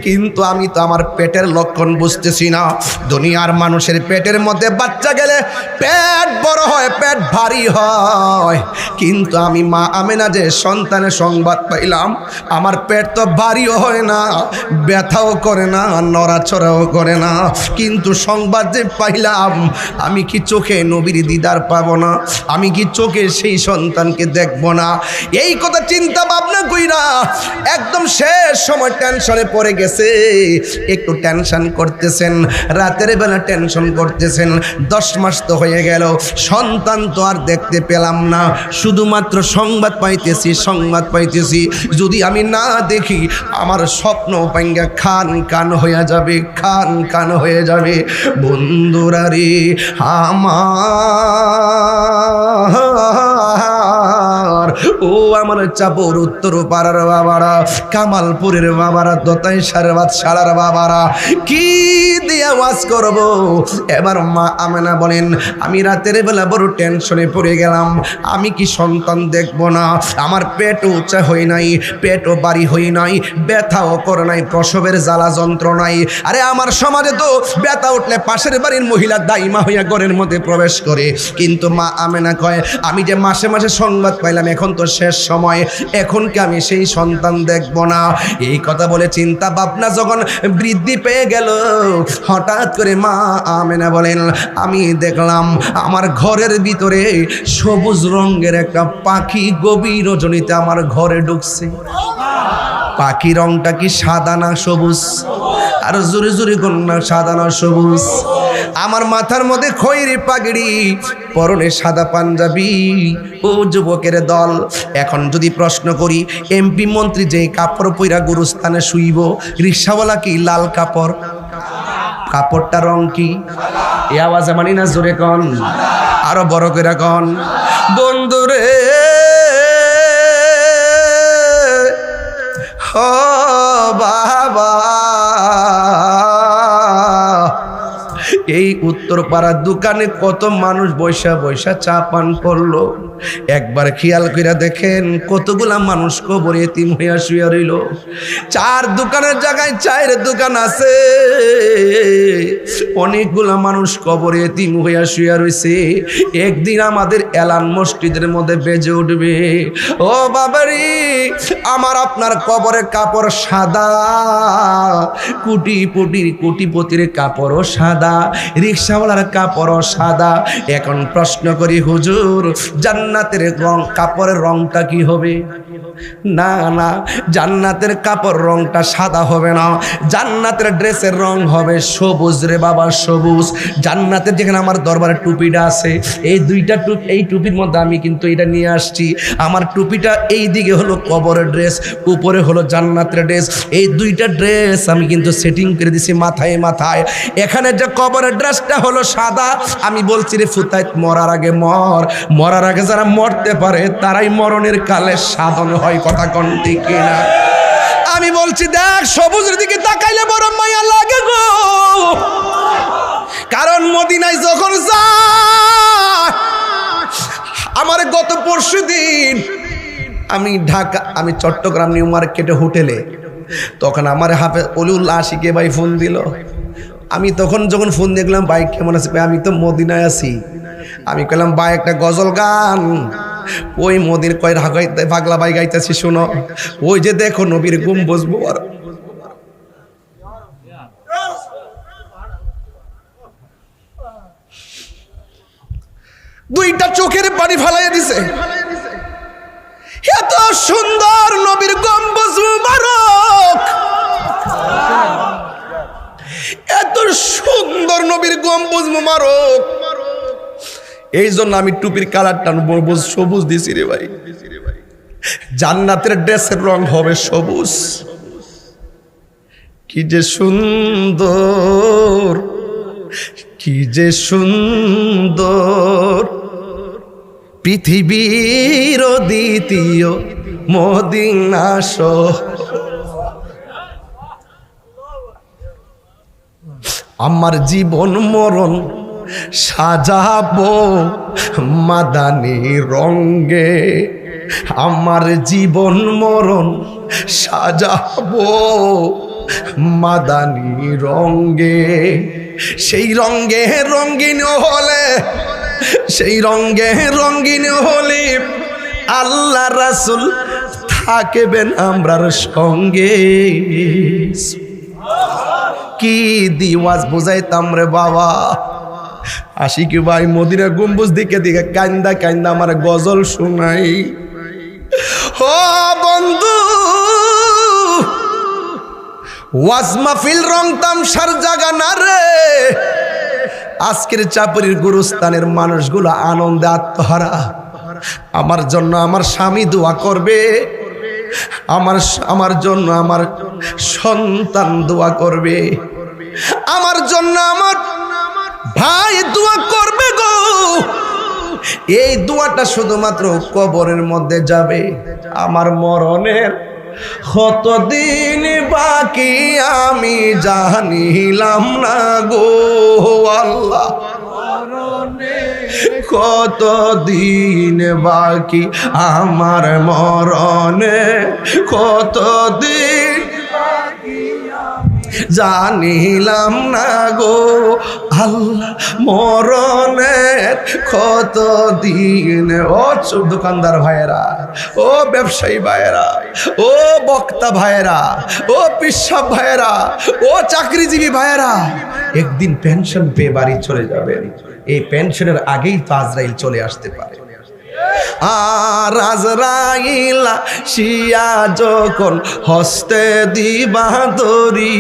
কিন্তু আমি তো আমার পেটের লক্ষণ বুঝতেছি না। দুনিয়ার মানুষের পেটের মধ্যে বাচ্চা গেলে পেট বড় হয়, পেট ভারী হয়, কিন্তু আমি মা আমেনা যে সন্তানের সংবাদ পাইলাম আমার পেট তো ভারীও হয় না, ব্যথাও করে না, নড়াচড়াও করে না, কিন্তু সংবাদ যে পাইলাম আমি কি চোখে নবীর দিদার পাবো না? আমি কি চোখে সেই সন্তানকে দেখবো না? এই কথা চিন্তা ভাবনা কইরা একদম শেষ সময় টেনশনে পড়ে গেছে। একটু টেনশন করতেছেন, রাতের বেলা টেনশন করতেছেন। 10 মাস তো হয়ে গেল, সন্তান তো আর দেখতে পেলাম না, শুধুমাত্র সংবাদ পাইতেছি, সংবাদ পাইতেছি। যদি আমি না দেখি আমার স্বপ্ন ভাঙ্গা খান কান হয়ে যাবে, খান কান হয়ে যাবে। বন্ধুরা রে আমার, ও আমার চাপর উত্তর পাড়ার বাবারা, কামালপুরের বাবারা, দতাই সারবাত সারার বাবারা, কি দিয়ে ওয়াজ করব? এবার মা আমেনা বলেন আমি রাতের বেলা বড় টেনশনে পড়ে গেলাম। আমি কি সন্তান দেখব না? আমার পেটও উঁচা হই নাই, পেটও বাড়ি হই নাই, ব্যথাও করে নাই, প্রসবের জ্বালা যন্ত্রণাই। আরে আমার সমাজে তো ব্যথা উঠলে পাশের বাড়ির মহিলা দাইমা হইয়া ঘরের মধ্যে প্রবেশ করে, কিন্তু মা আমেনা কয় আমি যে মাসে মাসে সংবাদ পাইলাম এখন তো শেষ সময়, এখন কি আমি সেই সন্তান দেখব না? এই কথা বলে চিন্তা ভাবনা যখন বৃদ্ধি পেয়ে গেল, হঠাৎ করে মা আমেনা বলেন আমি দেখলাম আমার ঘরের ভিতরে সবুজ রঙের একটা পাখি গভীর রজনীতে আমার ঘরে ঢুকছে। পাখি রংটা কি সাদা না সবুজ? আর জোরে জোরে কন্যা সাদা না সবুজ? আমার মাথার মধ্যে খয়েরি পাগড়ি, পরনে সাদা পাঞ্জাবি, ও যুবকের দল। এখন যদি প্রশ্ন করি এমপি মন্ত্রী যে কাপড় পইরা গুরুস্থানে শুইব, রিক্সাওয়ালা কি লাল কাপড়? কাপড়টা রং কি? এ আওয়াজে মানি না, জোরে কন, আরো বড় করে কন। বন্ধুরে ও বাবা, এই উত্তরপাড়ার দোকানে কত মানুষ বৈশা বৈশা চা পান করলো। একবার খেয়াল করে দেখেন কতগুলা মানুষ কবরে এতিম হইয়া শুয়ে রইল। চার দোকানের জায়গায় চায়ের দোকান আছে, অনেকগুলা মানুষ কবরে এতিম হইয়া শুয়ে রইছে। একদিন আমাদের এলান মসজিদের মধ্যে বেজে উঠবে, ও বাবারি আমার আপনার কবরের কাপড় সাদা, কোটিপতির কাপড়ও সাদা, রিক্সাওয়ালার কাপড়ও সাদা। এখন প্রশ্ন করি হুজুর, জান্নাতের রং কাপড়ের রংটা কি হবে? না না, জান্নাতের কাপড় রংটা সাদা হবে না, জান্নাতের ড্রেসের রং হবে সবুজ রে বাবা, সবুজ। জান্নাতের যেখানে আমার দরবারে টুপিটা আছে, এই দুইটা টুপি, এই টুপির মধ্যে আমি কিন্তু এটা নিয়ে আসছি। আমার টুপিটা এই দিকে হলো কবরের ড্রেস, উপরে হলো জান্নাতের ড্রেস। এই দুইটা ড্রেস আমি কিন্তু সেটিং করে দিছি মাথায় মাথায়। এখানে যে কবরের ড্রেসটা হলো সাদা, আমি বলছি রে ফুতাইত মরার আগে মরার আগে যারা মরতে পারে তারাই মরণের কালে সাধন হয়। কথা কোন ঠিক কিনা? আমি বলছি দেখ, সবুজের দিকে তাকাইলে বড় মায়া লাগে গো, কারণ মদিনায় যখন যায়, আমার গত পরশুদিন আমি চট্টগ্রাম নিউ মার্কেটে হোটেলে, তখন আমার হাফেজ অলিউল্লাহ আশিকে ভাই ফোন দিল। আমি তখন যখন ফোন দেখলাম, ভাই কেমন আছে? আমি তো মদিনায় আছি। আমি কইলাম ভাই একটা গজল গান। ওই মদির কয় গাইতে পাগলা ভাই গাইতেছি, শোনো। ওই যে দেখো নবীর গম্বুজ মোবারক, দুইটা চোখের পানি ফালাইয়া দিছে। এত সুন্দর নবীর গম্বুজ মোবারক, এত সুন্দর নবীর গম্বুজ মোবারক। এই জন্য আমি টুপির কালারটা সবুজ দিছি রে ভাই। জান্নাতের ড্রেসের রং হবে সবুজ। কি যে সুন্দর, কি যে সুন্দর, পৃথিবীর দ্বিতীয় মদিনা শহর। আমার জীবন মরণ সাজাবো মাদানী রঙ্গে, আমার জীবন মরণ সাজাবো মাদানী রঙ্গে। সেই রঙ্গে রঙ্গিন হলে, সেই রঙ্গে রঙ্গিন হলে আল্লাহ রাসূল থাকবেন আমরার সঙ্গে। কি দিওয়াজ বুঝাইতাম রে বাবা। আশিকি ভাই মদিনা গম্বুজ দিকে দিকে কান্দা কান্দা আমার গজল শোনাই। ও বন্ধু, ওয়াজ মাহফিল রং তামসার জায়গা না রে। আজকের চাপড়ির গুরুস্থানের মানুষগুলো আনন্দে আত্মহারা। আমার জন্য আমার স্বামী দোয়া করবে, আমার জন্য আমার সন্তান দোয়া করবে, আমার জন্য আমার ভাই দোয়া করবে গো। এই দোয়াটা শুধুমাত্র কবরের মধ্যে যাবে। আমার মরণের কতদিন বাকি আমি জানিলাম না গো আল্লাহ, কতদিন বাকি আমার মরণে, কতদিন জানিলাম না গো আল্লাহ মরণের কতদিন। ও দোকানদার ভাইয়েরা, ও ব্যবসায়ী ভাইয়েরা, ও বক্তা ভাইয়েরা, ও পিসাব ভাইয়েরা, ও চাকরিজীবী ভাইয়েরা, একদিন পেনশন পেয়ে বাড়ি চলে যাবেন। এই পেনশনের আগেই তো আজরাইল চলে আসতে পারে। আর আজরাইল শিয়া যখন হস্তে দিবা দড়ি,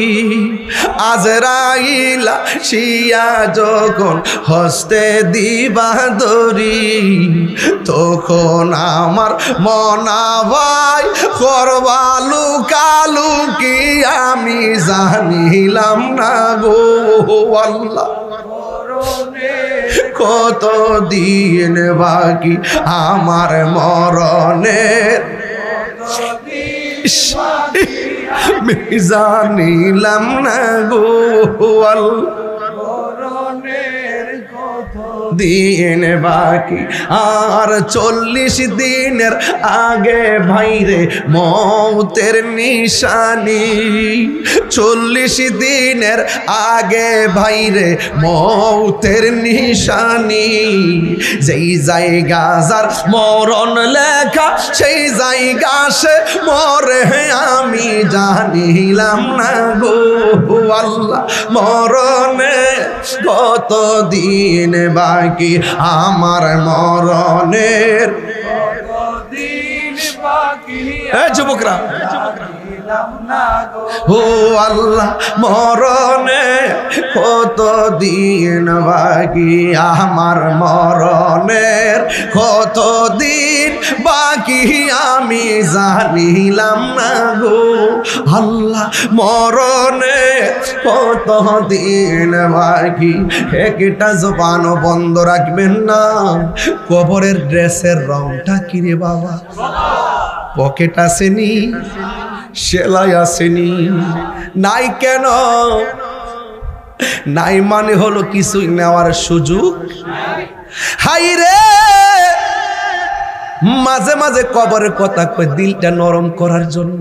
আজরাইল শিয়া যখন হস্তে দিবা দড়ি, তখন আমার মনা ভাই করবা লুকালুকি আমি জানিলাম না গো আল্লাহ, কতদিন বাকি আমার মরণের জানিলাম না গো দিন বাকি, আর 40 দিনের আগে ভাইরে মৌতের নিশানি। 40 দিনের আগে ভাইরে মৌতের নিশানি। যেই জায়গা যার মরণ লেখা সেই জায়গা সে মরে আমি জানিলাম না গো আল্লাহ। মরণে কত দিন বাকি, আমার মরণের যুবকরা ও আল্লাহ, মরণে কত দিন বাকি, আমার মরণের কত দিন বাকি আমি জানিলাম না গো আল্লাহ। মরণে কত দিন বাকি, একটা জবান বন্ধ রাখবেন না। কবরের ড্রেসের রংটা কিরে বাবা, পকেট আসেনি, সেলাই আসেনি, নাই কেন? নাই মানে হলো কিছুই নেওয়ার সুযোগ। হাই রে, মাঝে মাঝে কবরের কথা কই দিলটা নরম করার জন্য।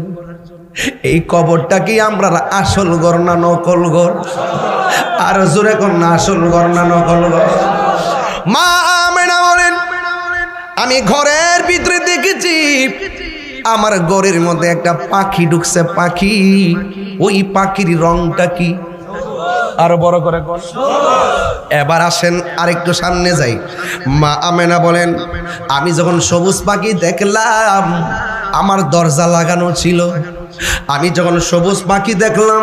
এই কবরটা কি আমরা আসল ঘর না নকল ঘর? আর জোরে কোন না, আসল ঘর না নকল ঘর? মা আমেনা বলেন, আমি ঘরের ভিতরে দেখেছি আমার ঘরের মধ্যে একটা পাখি ঢুকছে। পাখি, ওই পাখির রংটা কি? আরো বড় করে কোন। এবার আসেন আরেকটু সামনে যাই। মা আমেনা বলেন, আমি যখন সবুজ পাখি দেখলাম, আমার দরজা লাগানো ছিল। আমি যখন সবুজ পাখি দেখলাম,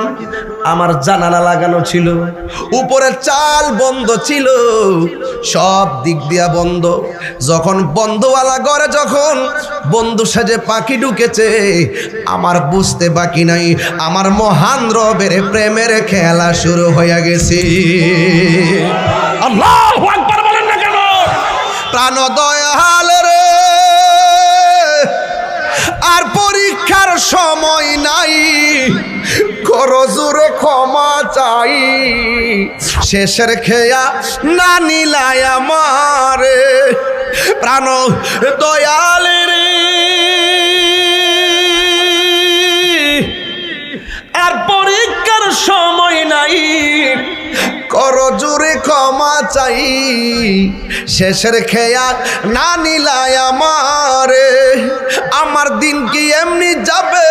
আমার জানালা লাগানো ছিল। উপরের চাল বন্ধ ছিল, সব দিক দিয়া বন্ধ। যখন বন্ধওয়ালা ঘরে যখন বন্ধু সেজে পাখি ঢুকেছে, আমার বুঝতে বাকি নাই, আমার মহান রবের প্রেমের খেলা শুরু হয়ে গেছে। আল্লাহু আকবার বলেন না কেন? প্রাণ দয়াল রে, আর পরীক্ষার সময় নাই, করো জোরে ক্ষমা চাই। শেষের খেয়া না নিলাই আমারে, প্রাণ দয়াল রে, আর পরীক্ষার সময় নাই, করো জোরে ক্ষমা চাই। শেষের খেয়া না নিলাই আমারে, আমার দিন কি এমনি যাবে,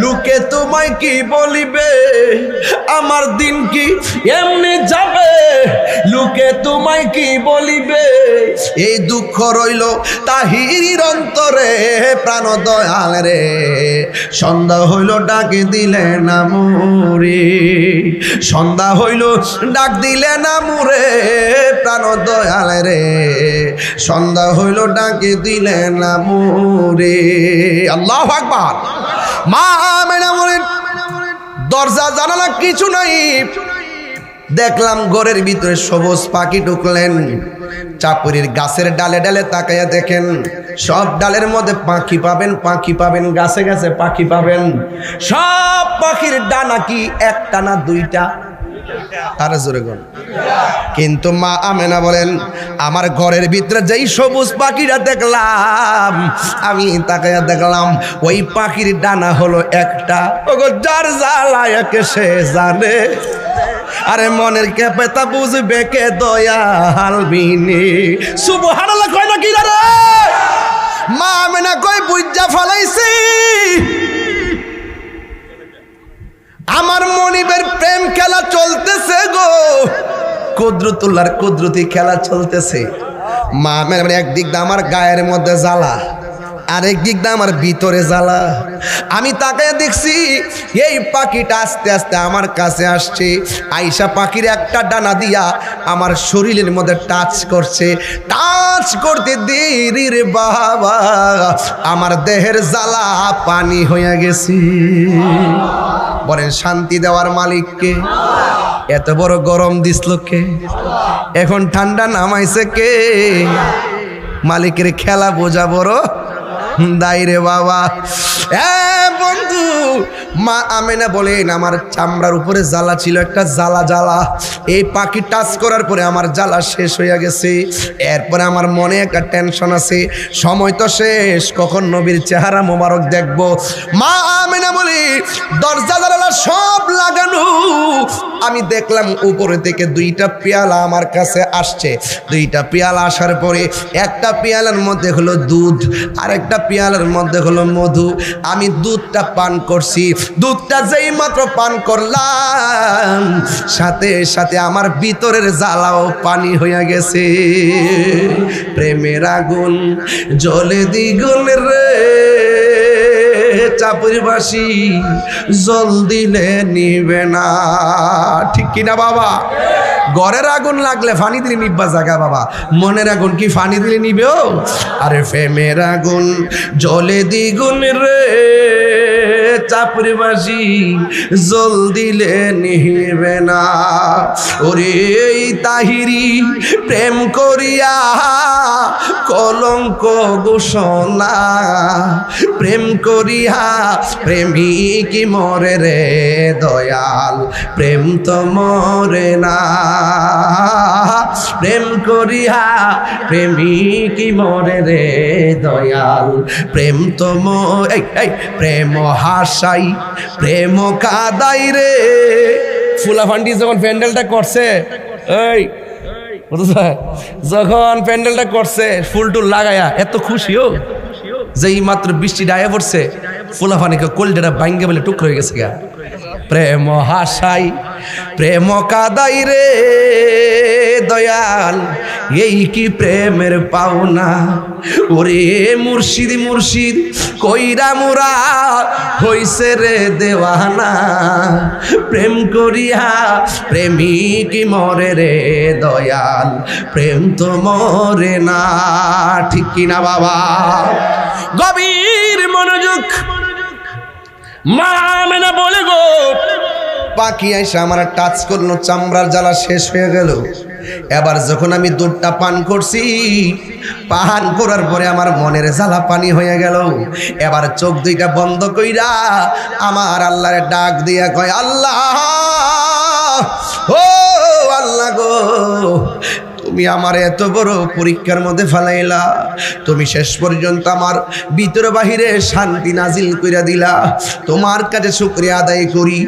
লোকে তোমায় কি বলিবে? আমার দিন কি এমনি যাবে, লোকে তোমায় কি বলিবে? এই দুঃখ রইল তাহিরির অন্তরে, প্রাণ দয়াল রে, সন্ধ্যা হইল ডাকে দিলে না মুরে, সন্ধ্যা হইল ডাক দিলে না মুরে, প্রাণ দয়াল রে, সন্ধ্যা হইল ডাকে দিলে না মুরে। আল্লাহু আকবার। মা আমেনা বলেন, দরজা জানালা কিছু নাই, দেখলাম ঘরের ভিতরে সবুজ পাখি ঢুকলেন। চাপুরির গাছের ডালে ডালে তাকাইয়া দেখেন, সব ডালের মধ্যে পাখি পাবেন, পাখি পাবেন, গাছে গাছে পাখি পাবেন। সব পাখির ডানা কি একটা না দুইটা? আরে জোরে গন। কিন্তু মা আমেনা বলেন, আমার ঘরের ভিতরে যেই সবুজ পাখিটা দেখলাম, আমি তাকাইয়া দেখলাম ওই পাখির ডানা হলো একটা। ওগো যার জ্বালায় কে সে জানে, আরে মনের কেপে তা বুঝবে কে দয়াল বিনে। সুবহানাল্লাহ কয় না কি রে? মা আমেনা কই বুঝা ফলাইছি, আমার মনিবের প্রেম খেলা চলতেছে গো, কুদরতুল্লাহর কুদরতি খেলা চলতেছে। মা আমেনা একদিক দিয়ে আমার গায়ের মধ্যে জ্বালা, আরেক দিক দিয়ে আমার ভিতরে জ্বালা। আমি তাকে দেখছি এই পাখিটা আস্তে আস্তে আমার কাছে আসছে, আইসা পাখির একটা ডানা দিয়া আমার শরীরের মধ্যে টাচ করছে। টাচ করতে দেরি রে বাবা, আমার দেহের জ্বালা পানি হয়ে গেছে। বলেন শান্তি দেওয়ার মালিককে? এত বড় গরম দিছিল কে? এখন ঠান্ডা নামাইছে কে? মালিকের খেলা বোঝা বড় দাইরে বাবা। বন্ধু, মা আমেনা বলেন আমার চামড়ার উপরে জ্বালা ছিল, একটা জ্বালা জ্বালা। এই পাখি টাচ করার পরে আমার জ্বালা শেষ হয়ে গেছে। এরপরে আমার মনে একটা টেনশন আছে, সময় তো শেষ, কখন নবীর চেহারা মোবারক দেখব। মা আমেনা বলে দরজা জানালা সব লাগানো, আমি দেখলাম উপরে থেকে দুইটা পেয়ালা আমার কাছে আসছে। দুইটা পেয়ালা আসার পরে একটা পেয়ালার মধ্যে হলো দুধ, আর একটা পেয়ালার মধ্যে হলো মধু। আমি দুধটা পান করছি, দুধটা যেই মাত্র পান করলাম সাথে সাথে আমার ভিতরের জ্বালাও পানি হয়ে গেছে। প্রেমের আগুন জ্বলে দ্বিগুণ রে, চাপুরবাসী জল দিলে নিবে না। ঠিক কিনা বাবা? ঘরের আগুন লাগলে ফানি দিলে নিবা জায়গা বাবা, মনের আগুন কি ফানি দিলে নিবেও? আরে প্রেমের আগুন জ্বলে দ্বিগুণ রে, চাপুরবাসী জল দিলে নিবে না। ওরে তাহিরি প্রেম করিয়া কলঙ্ক ঘোষণা, প্রেম করিয়া প্রেমিক মরে রে দয়াল, প্রেম তো মরে না। প্রেম করিয়া প্রেমিক মরে রে দয়াল, প্রেম তো প্রেম হাসাই প্রেম কাদাই রে। ফুলাফান্ডি যখন প্যান্ডেলটা করছে, এই যখন প্যান্ডেলটা করছে ফুল টুল লাগায়া এত খুশিও, যেই মাত্র বৃষ্টি ডায়া পড়ছে ফুলাফানিকে কোল্ডেটা ভাঙ্গে বলে টুকরো হয়ে গেছে গা। প্রেম হাসাই প্রেম কাদাই রে দয়াল, এই কি প্রেমের পাওনা। ওরে মুর্শিদ মুর্শিদ কইরা মুরা হইছে রে দেওয়ানা, প্রেম করিয়া প্রেমিক মরে রে দয়াল, প্রেম তো মরে না। ঠিক কিনা বাবা? গভীর মনোযোগ। মা আমেনা বলে গো, পাখি আইসা আমার টাচ করলো, চামড়ার জ্বালা শেষ হয়ে গেল। এবার যখন আমি দুধটা পান করছি, পান করার পরে আমার মনের জ্বালা পানি হয়ে গেল। এবার চোখ দুইটা বন্ধ কইরা আমার আল্লাহরে ডাক দিয়া কয়, আল্লাহ ও আল্লাহ গো, তুমি আমার এত বড় পরীক্ষার মধ্যে ফেলাইলা, তুমি শেষ পর্যন্ত আমার ভিতর বাহিরে শান্তি নাজিল কইরা দিলা, তোমার কাছে শুকরিয়া আদায় করি।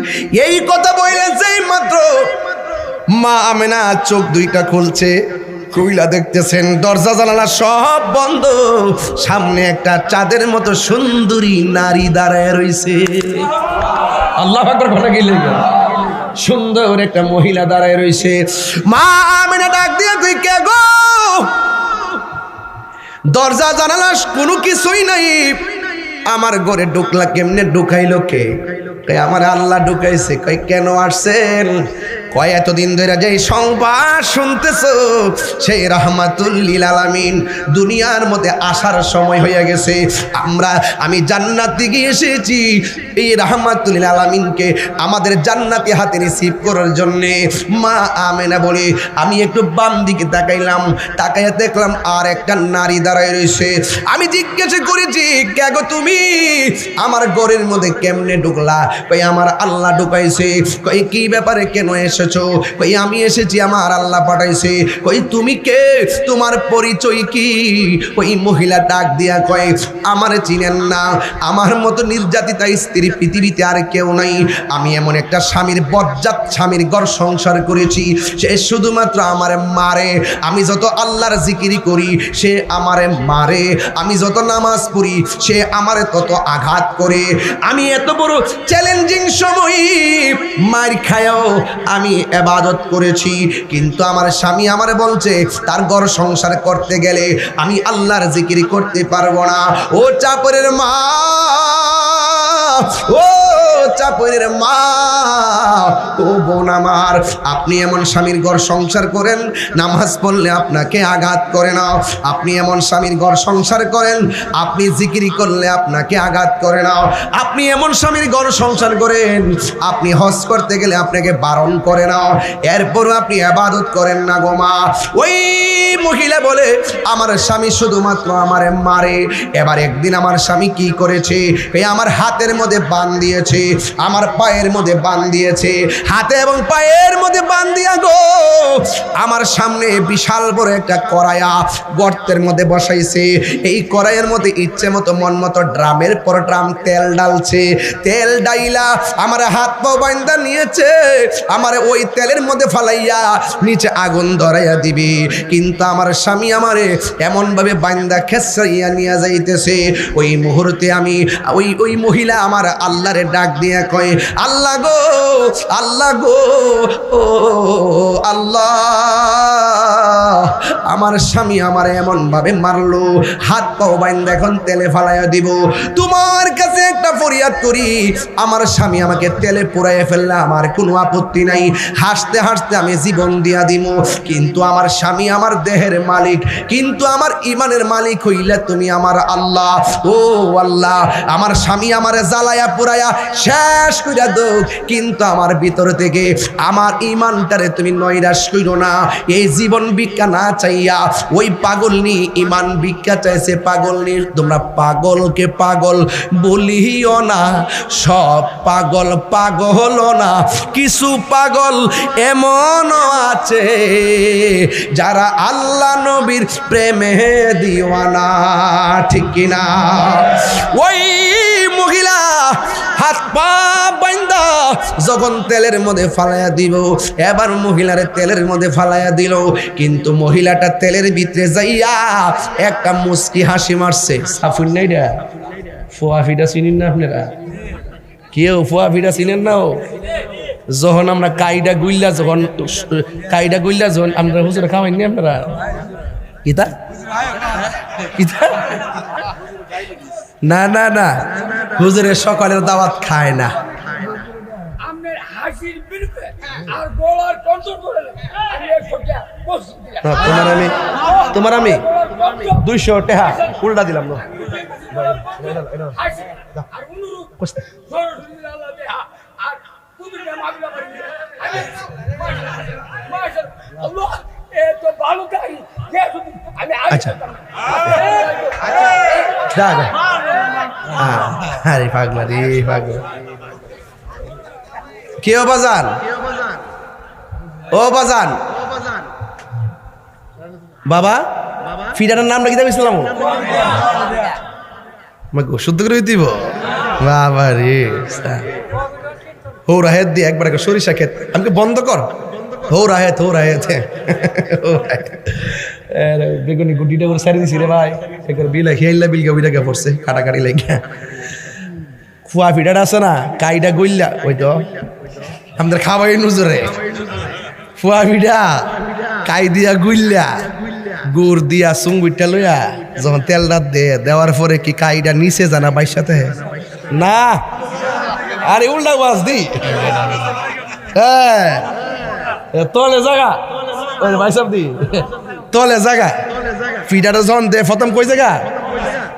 এই কথা বলেছে মাত্র মা আমেনা চোখ দুইটা খুলছে, কইলা দেখতেছেন দরজা জানালা সব বন্ধ, সামনে একটা চাঁদের মতো সুন্দরী নারী দাঁড়ায় রইছে। আল্লাহ আকবার কথা কি লাগবে, সুন্দর একটা মহিলা দাঁড়ায় রইছে। মা আমেনা ডাক দিয়া কই, কে গো? দরজা জানালা কোনো কিছুই নাই, আমার ঘরে ঢুকলা কেমনে? ঢুকাইলো কে? আমার আল্লাহ ঢুকাইছে। কই কেন আসছেন? কয় এতদিন ধরে যেই সংবাদ শুনতেছো, সেই রাহমাতুল লিল আলামিন দুনিয়ার মধ্যে আসার সময় হয়ে গেছে। আমি জান্নাত থেকে এসেছি এই রাহমাতুল লিল আলামিনকে আমাদের জান্নাতি হাতে রিসিভ করার জন্যে। মা আমেনা বলে আমি একটু বাম দিকে তাকাইলাম, তাকাইয়া দেখলাম আর একটা নারী দাঁড়ায় রয়েছে। আমি জিজ্ঞেস করেছি, কে গো তুমি? আমার ঘরের মধ্যে কেমনে ঢুকলা? কই আমার আল্লাহ ঢুকাইছে। কই কি ব্যাপারে, কেন এসেছো? কই আমি এসেছি, আমার আল্লাহ পাঠাইছে। কই তুমি কে? তোমার পরিচয় কি? ওই মহিলা ডাক দিয়া কয়, আমারে চিনেন না, আমার মতো নির্যাতিতা স্ত্রী পৃথিবীতে আর কেউ নাই। আমি এমন একটা স্বামীর বজ্জাত স্বামীর ঘর সংসার করেছি, সে শুধুমাত্র আমারে মারে। আমি যত আল্লাহর জিকিরি করি সে আমারে মারে, আমি যত নামাজ পড়ি সে আমারে তত আঘাত করে। আমি এত বড় চ্যালেঞ্জিং সময় মার খায়াও আমি ইবাদত করেছি, কিন্তু আমার স্বামী আমারে বলছে তার ঘর সংসার করতে গেলে আমি আল্লাহর জিকির করতে পারবো না। ও চাপরের মা, ও চাপের মা, ও বোন আমার, আপনি এমন স্বামীর ঘর সংসার করেন, নামাজ পড়লে আপনাকে আঘাত করে না। আপনি এমন স্বামীর ঘর সংসার করেন, আপনি জিকিরি করলে আপনাকে আঘাত করে না। আপনি এমন স্বামীর ঘর সংসার করেন, আপনি হজ করতে গেলে আপনাকে বারণ করে না, এরপরও আপনি ইবাদত করেন না গো মা। ওই মহিলা বলে, আমার স্বামী শুধুমাত্র আমারে মারে। এবার একদিন আমার স্বামী কি করেছে, এই আমার হাতের মধ্যে বান দিয়েছে, আমার পায়ের মধ্যে বান দিয়েছে, হাতে এবং পায়ের মধ্যে বান দিয়া গো আমার সামনে বিশাল বড় একটা কড়াইয়া গর্তের মধ্যে বসাইছে। এই কড়াইয়ের মধ্যে ইচ্ছে মতো মন মতো ড্রামের পর ড্রাম তেল ডালছে। তেল ডাইলা আমার হাত পা বান্ধা নিয়েছে, আমার ওই তেলের মধ্যে ফালাইয়া নিচে আগুন ধরাইয়া দিবি। কিন্তু আমার স্বামী আমারে এমন ভাবে বান্ধা খেসাইয়া নিয়ে যাইতেছে। ওই মুহূর্তে আমি ওই মহিলা আমার আল্লাহরে ডাক দিয়া কয়, আল্লাহ গো, আল্লাহ গো, ও আল্লাহ, আমার স্বামী আমারে এমন ভাবে মারলো, হাত পাও বান্ধা এখন তেলে ফালাইয়া দিব। তোমার কাছে একটা ফরিয়াদ করি, আমার স্বামী আমাকে তেলে পোড়াইয়া ফেললে আমার কোনো আপত্তি নাই, হাসতে হাসতে আমি জীবন দিয়া দিব। কিন্তু আমার স্বামী আমার দেহের মালিক, কিন্তু আমার ইমানের মালিক হইলে তুমি আমার আল্লাহ। ও আল্লাহ, আমার স্বামী আমারে জ্বালায়া পুরাইয়া শেষ কইরা দাও, কিন্তু আমার ভিতর থেকে আমার ইমানটারে তুমি নৈরাশ কইরো না। এই জীবন ভিক্ষা না চাইয়া ওই পাগলনি ইমান ভিক্ষা চাইছে। পাগলনি, তোমরা পাগলকে পাগল বলিও না, সব পাগল পাগল না, কিছু পাগল এমনও আছে যারা আল্লাহ নবীর প্রেমে দিওয়ানা, ঠিক কিনা? ওই মহিলা হাত পা বান্ধা যখন তেলের মধ্যে ফালাইয়া দিব, এবার মহিলারে তেলের মধ্যে ফালাইয়া দিল, কিন্তু মহিলাটা তেলের ভিতরে যাইয়া একটা মুস্কি হাসি মারছে। সাফুন নাই রে, ফোয়া ফিটা চিনেন না আপনারা? কেউ ফোয়া ফিটা চিনেন না? যখন আমরা কাইডা গুইল্লা যখন আমরা হুজুরে খাওয়াইনি আপনারা কিতা কিতা? না না না, হুজুরের সকালের দাওয়াত খায় না। তোমার আমি 200 টাকা উল্টা দিলাম না। আচ্ছা আরে পাগলা রে পাগলা। কে ও বাজান? ও বাজান, বাবা ফিডারের নামটা কি দিয়েছিলাম? শুদ্ধ করে দিব বাবা রে। হৌরা হেদ দিয়ে একবার সরিষা ক্ষেত আমাকে বন্ধ কর। হৌরা হেত বেগুনি গুটিটা করে সারি দিছি রে ভাই। বিলা খেয়াইলা বিলগা বিলাগা পড়ছে কাটাকাটি লেগে। ফুয়া ফিডার আছে না, কাইটা গইল্লা, ওই তো আমাদের খাবাই নজরে ফুয়া ফিডা কাই দিয়া গুইল্লা গুড় দিয়া চুঙ্গুইটা লইয়া যখন তেলটা দেওয়ার পরে কি কাইটা নিচে জানা বাইর সাথে না, আরে উল্টা বাস দি হ্যাঁ তলে জায়গা ভাইসাব দি তলে জায়গা ফিডাটা যখন দে প্রথম কই জায়গা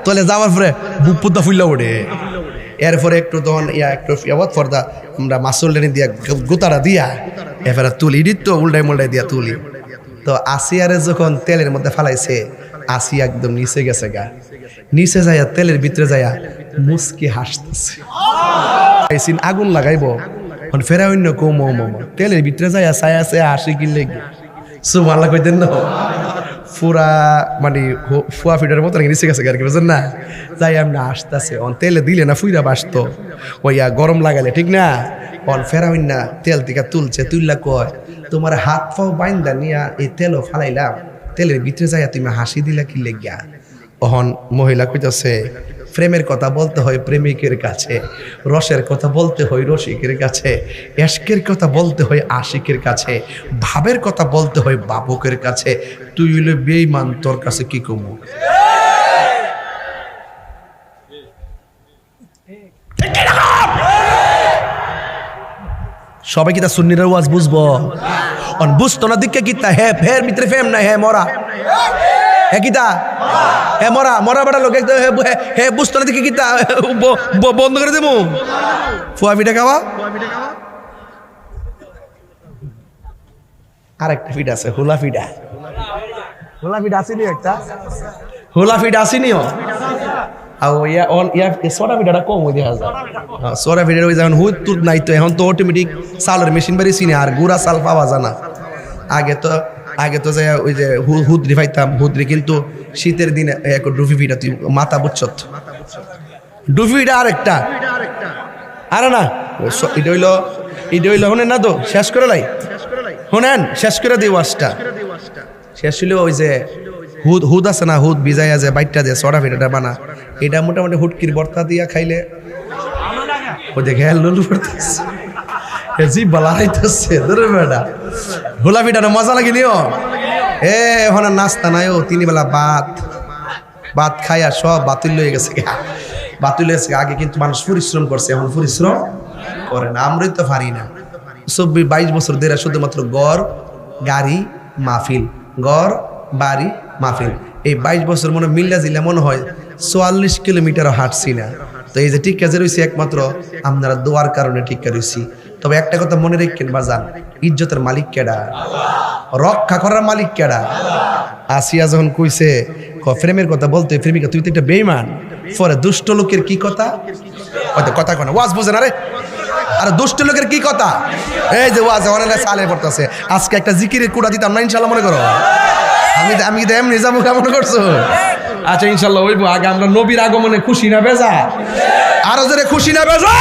তলে যাওয়ার পরে বুক পুদ্দা ফুল্লা ওঠে। এরপরে একটু তখন একটু ফর্দা আমরা মাসুলটানি দিয়া গোতারা দিয়া এবারে তুলি দিত উল্টাই মুল্টাই দিয়া তুলি। তো আসিয়ারে যখন তেলের মধ্যে ফালাইছে, আসিয়া একদম নিচে গেছে গা, নিচে যাইয়া তেলের ভিতরে যাইয়া মুস্কি হাসতেছে। আগুন লাগাইব ফেরা অন্য কম তেলের ভিতরে যাইয়া ছায়া ছায়া হাসি কিনলে সুমাল্লা কইতেন না পুরা মানে ফুয়া ফিটার মতো নিচে গেছে আর কি বুঝছেন না। যাই আমরা আসতেছে অন তেলে দিলে না ফুইরা বাসত ওইয়া গরম লাগালে ঠিক না। অন ফেরা হইন না তেল থেকে তুলছে, তুললা কয় তোমার হাত পাও বাইন্দা নিয়া এই তেলও ফালাইলাম, তেলের ভিতরে যাইয়া তুমি হাসি দিলা কি লেগিয়া। অহন মহিলা কইতাছে প্রেমের কথা বলতে হয় প্রেমিকের কাছে, রসের কথা বলতে হয় রসিকের কাছে, এশকের কথা বলতে হয় আশিকের কাছে, ভাবের কথা বলতে হয় বাবুকের কাছে। তুই হইলে বেঈমান, তোর কাছে কি কমু? সবাই কিতা সুন্নির ওয়াজ বুঝবো বুঝতো না দিকে কিতা হে ফের মিত্রে ফেম নাই হে মরা হে কিতা হে মরা মরা বেটা লোক হে বুঝতো না দিকে কিতা বন্ধ করে দেবো ফুয়া পিঠা খাওয়া আরেকটা ফিট আছে হোলা ফিডা আসেনি একটা হোলা ফিডা আসেনিও সোডা ফিডাটা কম হয়ে দেখা যায় সোডা ফিডার ওই যখন হুদ তুদ নাই তো এখন তো অটোমেটিক চালের মেশিন বেরিয়েছি না আর গুড়া চাল পাওয়া যায় না আগে তো যে ওই যে হুদরি পাইতাম হুদরি কিন্তু শীতের দিনে এক ডুফি ফিডা তুই মাথা বুঝছত ডুফি ফিডা আরেকটা আরে না এটা হইলো শোনেন না তো শেষ করে লাই শোনেন শেষ করে দিই ওয়াজটা শেষ হইলো ওই যে হুদ আছে না হুদ ভিজাইয়া যে বাইটটা দিয়ে সরা ফিটাটা বানা এটা মোটামুটি হুটকির ভর্তা দিয়া খাইলে ওই যে ঘেল লুলু পড়তেছে জি বলা হইতেছে ধরে বেটা হোলা ফিটাটা মজা লাগেনিও ওখানে নাস্তা নাই ও 3 বেলা ভাত খাইয়া সব বাতিল হয়ে গেছে আগে কিন্তু মানুষ পরিশ্রম করছে এখন পরিশ্রম করে না আমরাই তো পারি না 22 বছর ধরে শুধুমাত্র গড় গাড়ি মাহফিল গড় বাড়ি মাহফিল এই 22 বছর মনে মিল্লা জিল্লা মনে হয় 44 কিলোমিটারও হাঁটছি না তো এই যে টিকা যে রয়েছে একমাত্র আপনারা দোয়ার কারণে টিকা রয়েছি তবে একটা কথা মনে রাখেন বাজান ইজ্জতের মালিক কেডা রক্ষা করার মালিক কেডা আসিয়া যখন কইছে প্রেমের কথা বলতে প্রেমিকা তুই তো একটা বেঈমান পরে দুষ্ট লোকের কি কথা কথা কয় না ওয়াজ বুঝে না রে আর দুষ্ট লোকের কি কথা এই যে ওয়াজ অনেক সালে পড়তেছে আজকে একটা জিকিরের কুড়া দিতাম না ইনশাল্লাহ মনে করো আমি এমনি যাবো কেমন করছো আচ্ছা ইনশাল্লাহ ওইব আগে আমরা নবীর আগমনে খুশি না বেজা আরো জোরে খুশি না বেজা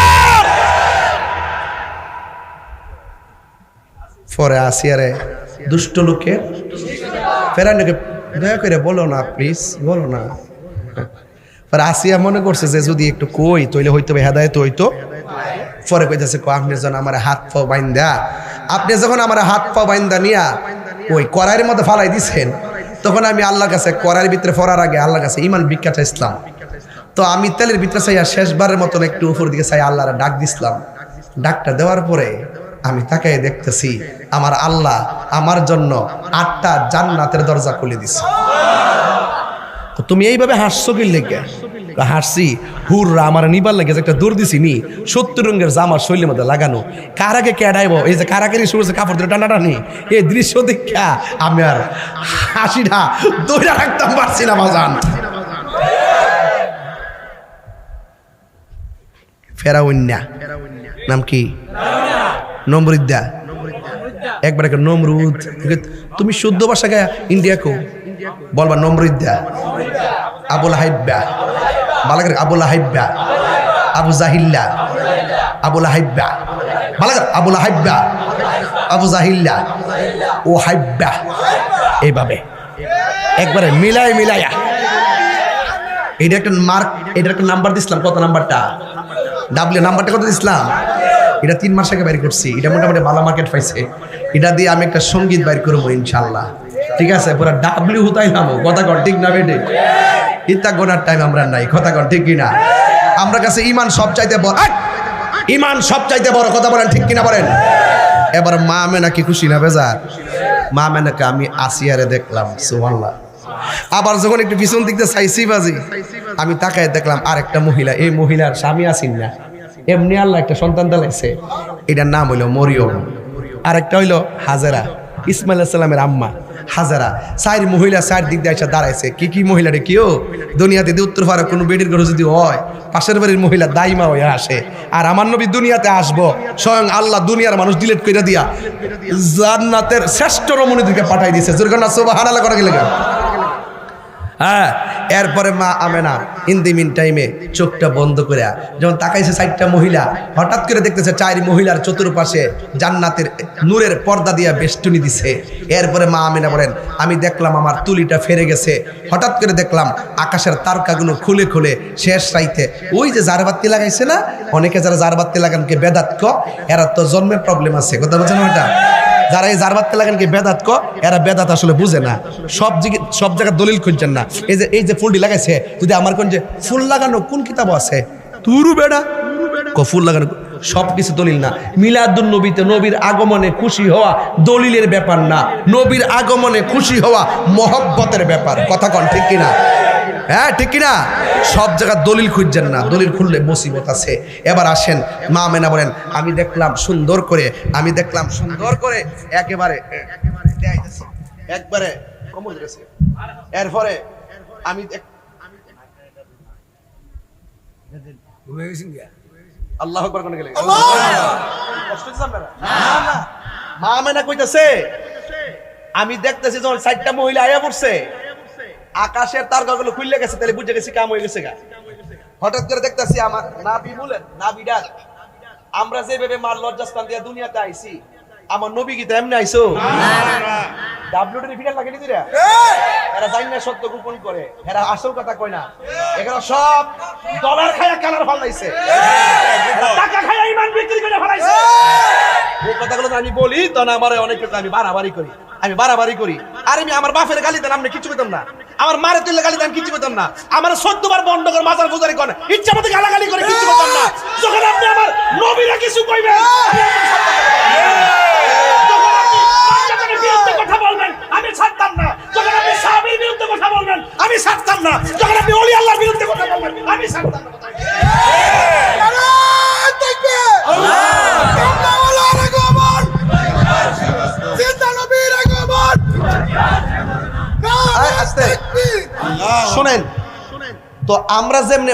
পরে আসিয়ারে দুষ্ট লোকের ফেরানোকে দয়া করে বলো না প্লিজ বলো না পরে আসিয়া মনে করছে যে যদি একটু কই তইলে হইতো হেদায়েত হইতো পরে কইতেছে আপনি যখন আমার হাত পা বাইন্দা নিয়া ওই কড়াইয়ের মধ্যে ফালাই দিছেন তখন আমি আল্লাহর কাছে কড়াইয়ের ভিতরে পড়ার আগে আল্লাহর কাছে ইমান ভিক্ষা চাইছিলাম তো আমি তেলের ভিতরে চাইয়া শেষবারের মতন একটু উপর দিকে চাই আল্লাহর ডাক দিছিলাম ডাকটা দেওয়ার পরে আমি তাকাই দেখতেছি আমার আল্লাহ আমার জন্য 8টা জান্নাতের দরজা খুলে দিছে তো তুমি এইভাবে হাসছো কি লেগে হাসছি হুররা আমার নিবার লাগে একটা দৌড় দিছি নি 70 রঙের জামা শৈলীর মধ্যে লাগানো কারাকে কেডাইব এই যে কারাকারি শুরু কাপড় ধরে টানাটানি এই দৃশ্য দেখা আমি আর হাসিটা দৌড়া রাখতাম পারছি না বাজান ফেরাউন্না নাম কি নমরুদ্দা একবার একটা নমরুদ তুমি শুদ্ধ ভাষা গায়া ইন্ডিয়া কো বলবা নমরুদ্দা আবুল হাইব্বা বালাগের আবুল হাইব্বা আবু জাহিল্লা আবুল হাইব্বা বালাগের আবুল হাইব্বা আবু জাহিল্লা ও হাইব্বা এইভাবে একবারে মিলাইয়া এটা একটা মার্ক এটা একটা নাম্বার দিছিলাম কত নাম্বারটা ডাব্লিউ নাম্বারটা কত দিছিলাম এটা 3 মাস আগে বাইর করছি এটা মোটামুটি ভালো মার্কেট পাইছে এটা দিয়ে আমি একটা সঙ্গীত বাইর করবো ইনশাল্লাহ ঠিক আছে পুরো ডাব্লিউ হুতাইলাম কথা কর ঠিক না বেটে ইত্যা গোনার টাইম আমরা নাই কথা কর ঠিক কিনা আমরা কাছে ইমান সব চাইতে বড় কথা বলেন ঠিক কিনা বলেন এবার মা মেনা কি খুশি না বেজার মা মেনাকে আমি আসিয়ারে দেখলাম সুবহানাল্লাহ আবার যখন একটু পিছন দিক দিয়ে চাইছি বাজি আমি তাকায় দেখলাম আরেকটা মহিলা এই মহিলার স্বামী আসিন না এমনি আল্লাহ একটা সন্তান দিয়েছে এটার নাম হইলো মরিয়ম আরেকটা হইলো হাজেরা ইসমাইল আলাইহিস সালামের আম্মা হাজারা 4 মহিলা 4 দিক দিয়ে এসে দাঁড়াইছে কি মহিলাটা কিও দুনিয়াতে দিয়ে উত্তর পারে কোনো বেটির ঘরে যদি হয় পাশের বাড়ির মহিলা দাইমা হয়ে আসে আর আমার নবী দুনিয়াতে আসবো স্বয়ং আল্লাহ দুনিয়ার মানুষ ডিলিট করে দিয়া জান্নাতের শ্রেষ্ঠ রমণীদেরকে পাঠাই দিয়েছে জোরকানা সুবহানাল্লাহ করে গেলে হ্যাঁ এরপরে মা আমেনা ইন দি মিন টাইমে চোখটা বন্ধ করে যখন তাকাইছে 4টা মহিলা হঠাৎ করে দেখতেছে 4 মহিলার চতুর্পাশে জান্নাতের নূরের পর্দা দিয়া বেষ্টনী দিছে এরপরে মা আমেনা বলেন আমি দেখলাম আমার তুলিটা ফেরে গেছে হঠাৎ করে দেখলাম আকাশের তারকাগুলো খুলে শেষ রাইতে ওই যে জারবাতি লাগাইছে না অনেকে যারা জারবাতি লাগানকে বেদাত ক এরা তো জন্মের প্রবলেম আছে কথা বলছেন ওটা যারা এই জারবাতি লাগানকে বেদাত ক এরা বেদাত আসলে বুঝে না সব জায়গায় দলিল খুঁজছেন না এই যে ফুলটি লাগাইছে যদি আমার কোন যে ফুল লাগানো কোন কিতাব আছে তুরু বেড়া ফুল লাগানো সবকিছু দলিল না। মিলাদুন নবীতে নবীর আগমনে খুশি হওয়া দলিলের ব্যাপার না, নবীর আগমনে খুশি হওয়া মহব্বতের ব্যাপার। কথা কন ঠিক কিনা? হ্যাঁ ঠিক কিনা? সব জায়গায় দলিল খুঁজছেন না, দলিল খুললে মুসিবত আছে। এবার আসেন, মা আমেনা বলেন আমি দেখলাম সুন্দর করে, একেবারে একবারে কমল গেছে। এরপরে আমি আল্লাহ আকবার কোন গেলে মা আমেনা কইতাছে আমি দেখতেছি যখন 4টা মহিলা আয়া পড়ছে, আকাশের তারকাগুলো খুললে গেছে, তাহলে বুঝে গেছি কাম হয়ে গেছে গা। হঠাৎ করে দেখতেছি আমার নাবি বলেন, নাবিডার আমরা যেভাবে মার লজ্জাস্থান দিয়ে দুনিয়াতে আইছি, আমার নবী কি তেমনি আইছো? ডাব্লিউডি ফিটার লাগে নি দিরা, এরা জানি না সত্য গোপন করে, এরা আসল কথা কয় না। এখানে সব ডলার খায়া কালার ফালাইছে, টাকা খায়া ঈমান বিক্রি করে ফলাইছে। এই কথাগুলো আমি বলি তো না, আমারে অনেক কথা আমি বাড়াবাড়ি করি। আর আমি আমার বাপের গালি দেন আমি কিছু কইতাম না, আমার মারে তুলে গালি দেন কিছু কইতাম না, আমার 14 বার বন্ধ করে মাজার পূজারি করে ইচ্ছা মতো গালাগালি করে কিছু কইতাম না। যখন আপনি আমার নবীরা কিছু কইবেন, যখন আপনি পাঁচজনের বিরুদ্ধে কথা বলবেন আমি ছাড়তাম না, যখন আপনি সাহাবীর বিরুদ্ধে কথা বলবেন আমি ছাড়তাম না, যখন আপনি ওলি আল্লাহর বিরুদ্ধে কথা বলবেন আমি ছাড়তাম না। আল্লাহু তাকবীর, আল্লাহু আকবার, জিন্দা নবীর আগমন। শুনেন তো, আমরা যেমনে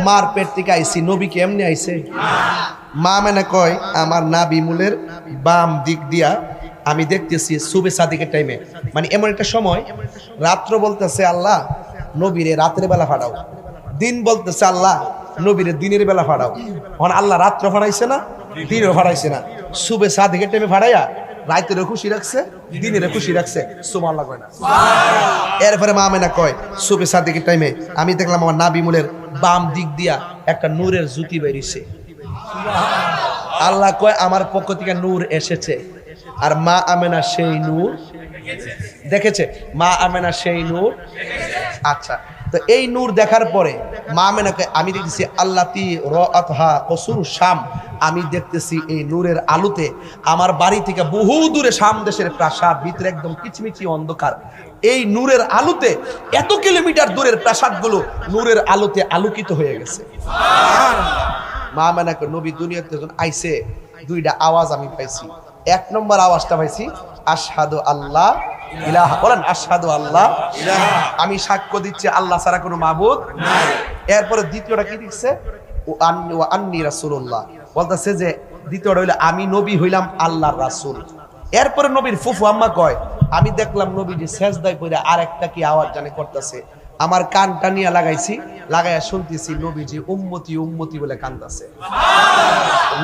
মার পেট থেকে আইছি, নবী কি এমনি আইছে? মা মানে কয় আমার নাবি মূলের বাম দিক দিয়া আমি দেখতেছি সুবে সাদিকের টাইমে, মানে এমন একটা সময় রাত্র বলতেছে আল্লাহ নবীরে রাতের বেলা ফাড়াও, দিন বলতেছে আল্লাহ নবীরে দিনের বেলা ফাড়াও। এখন আল্লাহ রাত্র ফাড়াইছে না, দিনও ফাড়াইছে না, সুবে সাদিকের টাইমে ফাড়াইয়া রাতেরও খুশি রাখছে, দিনেরও খুশি রাখছে। সুবহানাল্লাহ কয় না? এরপরে মা আমেনা কয় সুবে সাদিকের টাইমে আমি দেখলাম আমার নাবি মূলের বাম দিক দিয়া একটা নূরের জ্যোতি বেরিয়েছে। আল্লাহ কয় আমার পক্ষ থেকে নূর এসেছে, আর মা আমেনা সেই নূর দেখেছে। মা আমেনা সেই নূর, আচ্ছা তো এই নূর দেখার পরে মা আমেনাকে আমি দেখতেছি আল্লাতি রাআতহা কসুর শাম, আমি দেখতেছি এই নূরের আলোতে আমার বাড়ি থেকে বহু দূরে শাম দেশের প্রাসাদ, ভিতরে একদম কিচমিচি অন্ধকার, এই নূরের আলোতে এত কিলোমিটার দূরের প্রাসাদগুলো নূরের আলোতে আলোকিত হয়ে গেছে। মা আমেনাকে নবী দুনিয়াতে যখন আইছে, 2টা আওয়াজ আমি পাইছি। 1 নম্বর আওয়াজটা পাইছি আশহাদু আল্লাহ ইলাহা, বলেন আশহাদু আল্লাহ ইলাহা, আমি সাক্ষ্য দিচ্ছি আল্লাহ ছাড়া কোনো মাবুদ নাই। এরপরে দ্বিতীয়টা কি দিচ্ছে ওয়া আন্নী রাসূলুল্লাহ, বলতেছে যে দ্বিতীয়টা হইলো আমি নবী হইলাম আল্লাহর রাসূল। এরপরে নবীর ফুফু আম্মা কয় আমি দেখলাম নবীজি সেজদায় পড়ে আরেকটা কি আওয়াজ জানে করতেছে, আমার কানটা নিয়ে লাগাইছি, লাগাইয়া শুনতেছি নবীজি উম্মতি উম্মতি বলে কান্দাছে।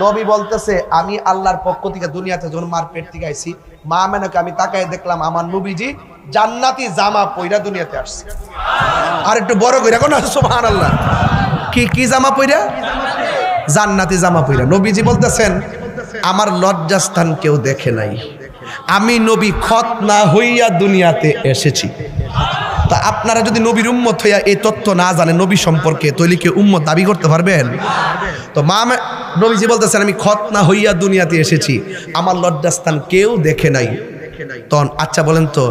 নবী বলতেছে আমি আল্লাহর পক্ষ থেকে দুনিয়াতে যখন মার পেট থেকে আইছি, মা আমেনাকে আমি তাকায় দেখলাম আমার নবীজি জান্নাতি জামা পইরা দুনিয়াতে আসছে। আর একটু বড় কইরা কোন সুবহানাল্লাহ, কি জামা পইরা? জান্নাতি জামা পইরা। নবীজি বলতেছেন আমার লজ্জাস্থান কেউ দেখে নাই, আমি নবী খতনা হইয়া দুনিয়াতে এসেছি। তা আপনারা যদি নবীর উম্মত হইয়া এই তথ্য না জানেন নবী সম্পর্কে, তাহলে কি উম্মত দাবি করতে পারবেন? তো নবীজি বলতেছেন আমি খতনা হইয়া দুনিয়াতে এসেছি, আমার লজ্জাস্থান কেউ দেখে নাই। তখন আচ্ছা বলেন তো,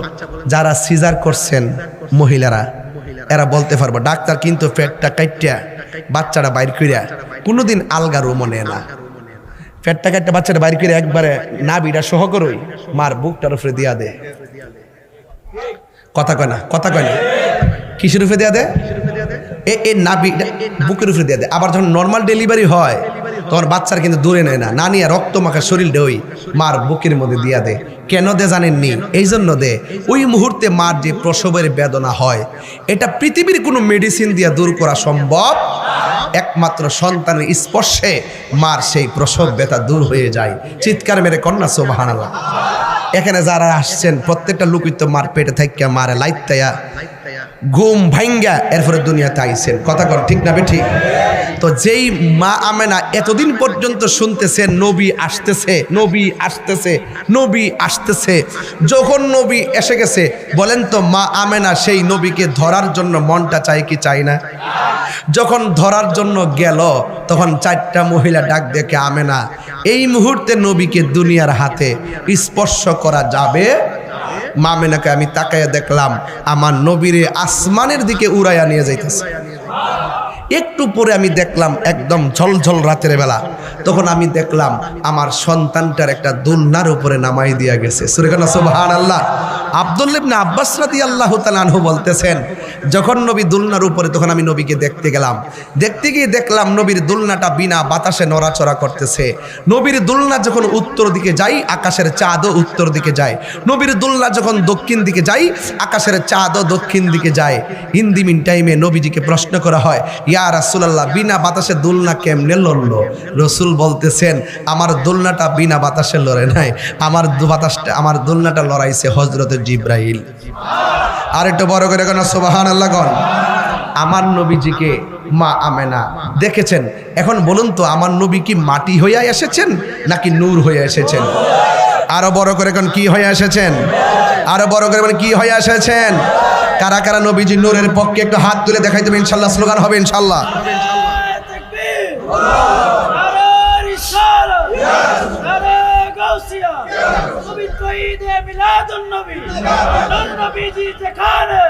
যারা সিজার করছেন মহিলারা, এরা বলতে পারবো ডাক্তার কিন্তু পেটটা কাইটা বাচ্চাটা বাইর কইরা কোনোদিন আলগা রুমও নেয় না, পেটটা কাইটা বাচ্চাটা বাইর করে একবারে নাভিটা সহ করই মার বুকটার উপরে দিয়া দে। কথা কয় না, কথা কয় না, কিসের উপরে দেয়া দেয়? এ নাভি বুকের উপরে দেয়া দেয়। আবার যখন নর্মাল ডেলিভারি হয় তখন বাচ্চার কিন্তু দূরে নেয় না, না নিয়ে রক্ত মাখা শরীর ওই মার বুকের মধ্যে দিয়া দেয়। কেন দে জানেননি? এই জন্য দে ওই মুহূর্তে মার যে প্রসবের বেদনা হয়, এটা পৃথিবীর কোনো মেডিসিন দিয়া দূর করা সম্ভব, একমাত্র সন্তানের স্পর্শে মার সেই প্রসব ব্যথা দূর হয়ে যায়। চিৎকার মেরে কন্যা সুবহানাল্লাহ। এখানে যারা আসছেন প্রত্যেকটা লোকই তো মার পেটে থাইকা মারে লাইতায়া ঘুম ভাঙ্গা এরপরে দুনিয়াতে আইছেন। কথা কর ঠিক না বেঠি? তো যেই মা আমেনা এতদিন পর্যন্ত শুনতেছেন নবী আসতেছে, নবী আসতেছে, নবী আসতেছে, যখন নবী এসে গেছে বলেন তো মা আমেনা সেই নবীকে ধরার জন্য মনটা চাই কি চাই না? যখন ধরার জন্য গেল তখন 4টা মহিলা ডাক দেখে, আমেনা এই মুহূর্তে নবীকে দুনিয়ার হাতে স্পর্শ করা যাবে? মা আমেনাকে আমি তাকাইয়া দেখলাম আমার নবীরে আসমানের দিকে উড়াইয়া নিয়ে যাইতেছে। একটু পরে আমি দেখলাম একদম ঝলঝল রাতের বেলা, তখন আমি দেখলাম আমার সন্তানটার একটা দোলনার উপরে নামাই দিয়া গেছে। সুবহানাল্লাহ। আব্দুল্লাহ ইবনে আব্বাস রাদিয়াল্লাহু তাআলা আনহু বলতেছেন, যখন নবী দোলনার উপরে তখন আমি নবীকে দেখতে গেলাম। দেখতে গিয়ে দেখলাম নবীর দোলনাটা বিনা বাতাসে নড়াচড়া করতেছে। নবীর দোলনা যখন উত্তর দিকে যাই আকাশের চাঁদও উত্তর দিকে যায়। নবীর দোলনা যখন দক্ষিণ দিকে যাই আকাশের চাঁদও দক্ষিণ দিকে যায়। হিন্দি মিন টাইমে নবীজিকে প্রশ্ন করা হয়, ইয়া রাসূলুল্লাহ বিনা বাতাসে দোলনা কেমনে লড়লো? রসুল বলতেছেন, আমার দোলনাটা বিনা বাতাসে লড়ে নাই, আমার দোলনাটা লড়াইছে হযরত জিবরাইল। আর একটু বড় করে কেন সুবহানাল্লাহ গণ। আমার নবীজিকে মা আমেনা দেখেছেন। এখন বলুন তো আমার নবী কি মাটি হইয়া এসেছেন নাকি নূর হইয়া এসেছেন? আরো বড় করে কোন কি হয়ে এসেছেন? আরো বড় করে বলেন কি হয়ে এসেছেন? কারা কারা নবীজি নূরের পক্ষে একটু হাত তুলে দেখাই দেবেন, ইনশাআল্লাহ স্লোগান হবে ইনশাআল্লাহ। মিলাদুন নবী নবীজি যেখানে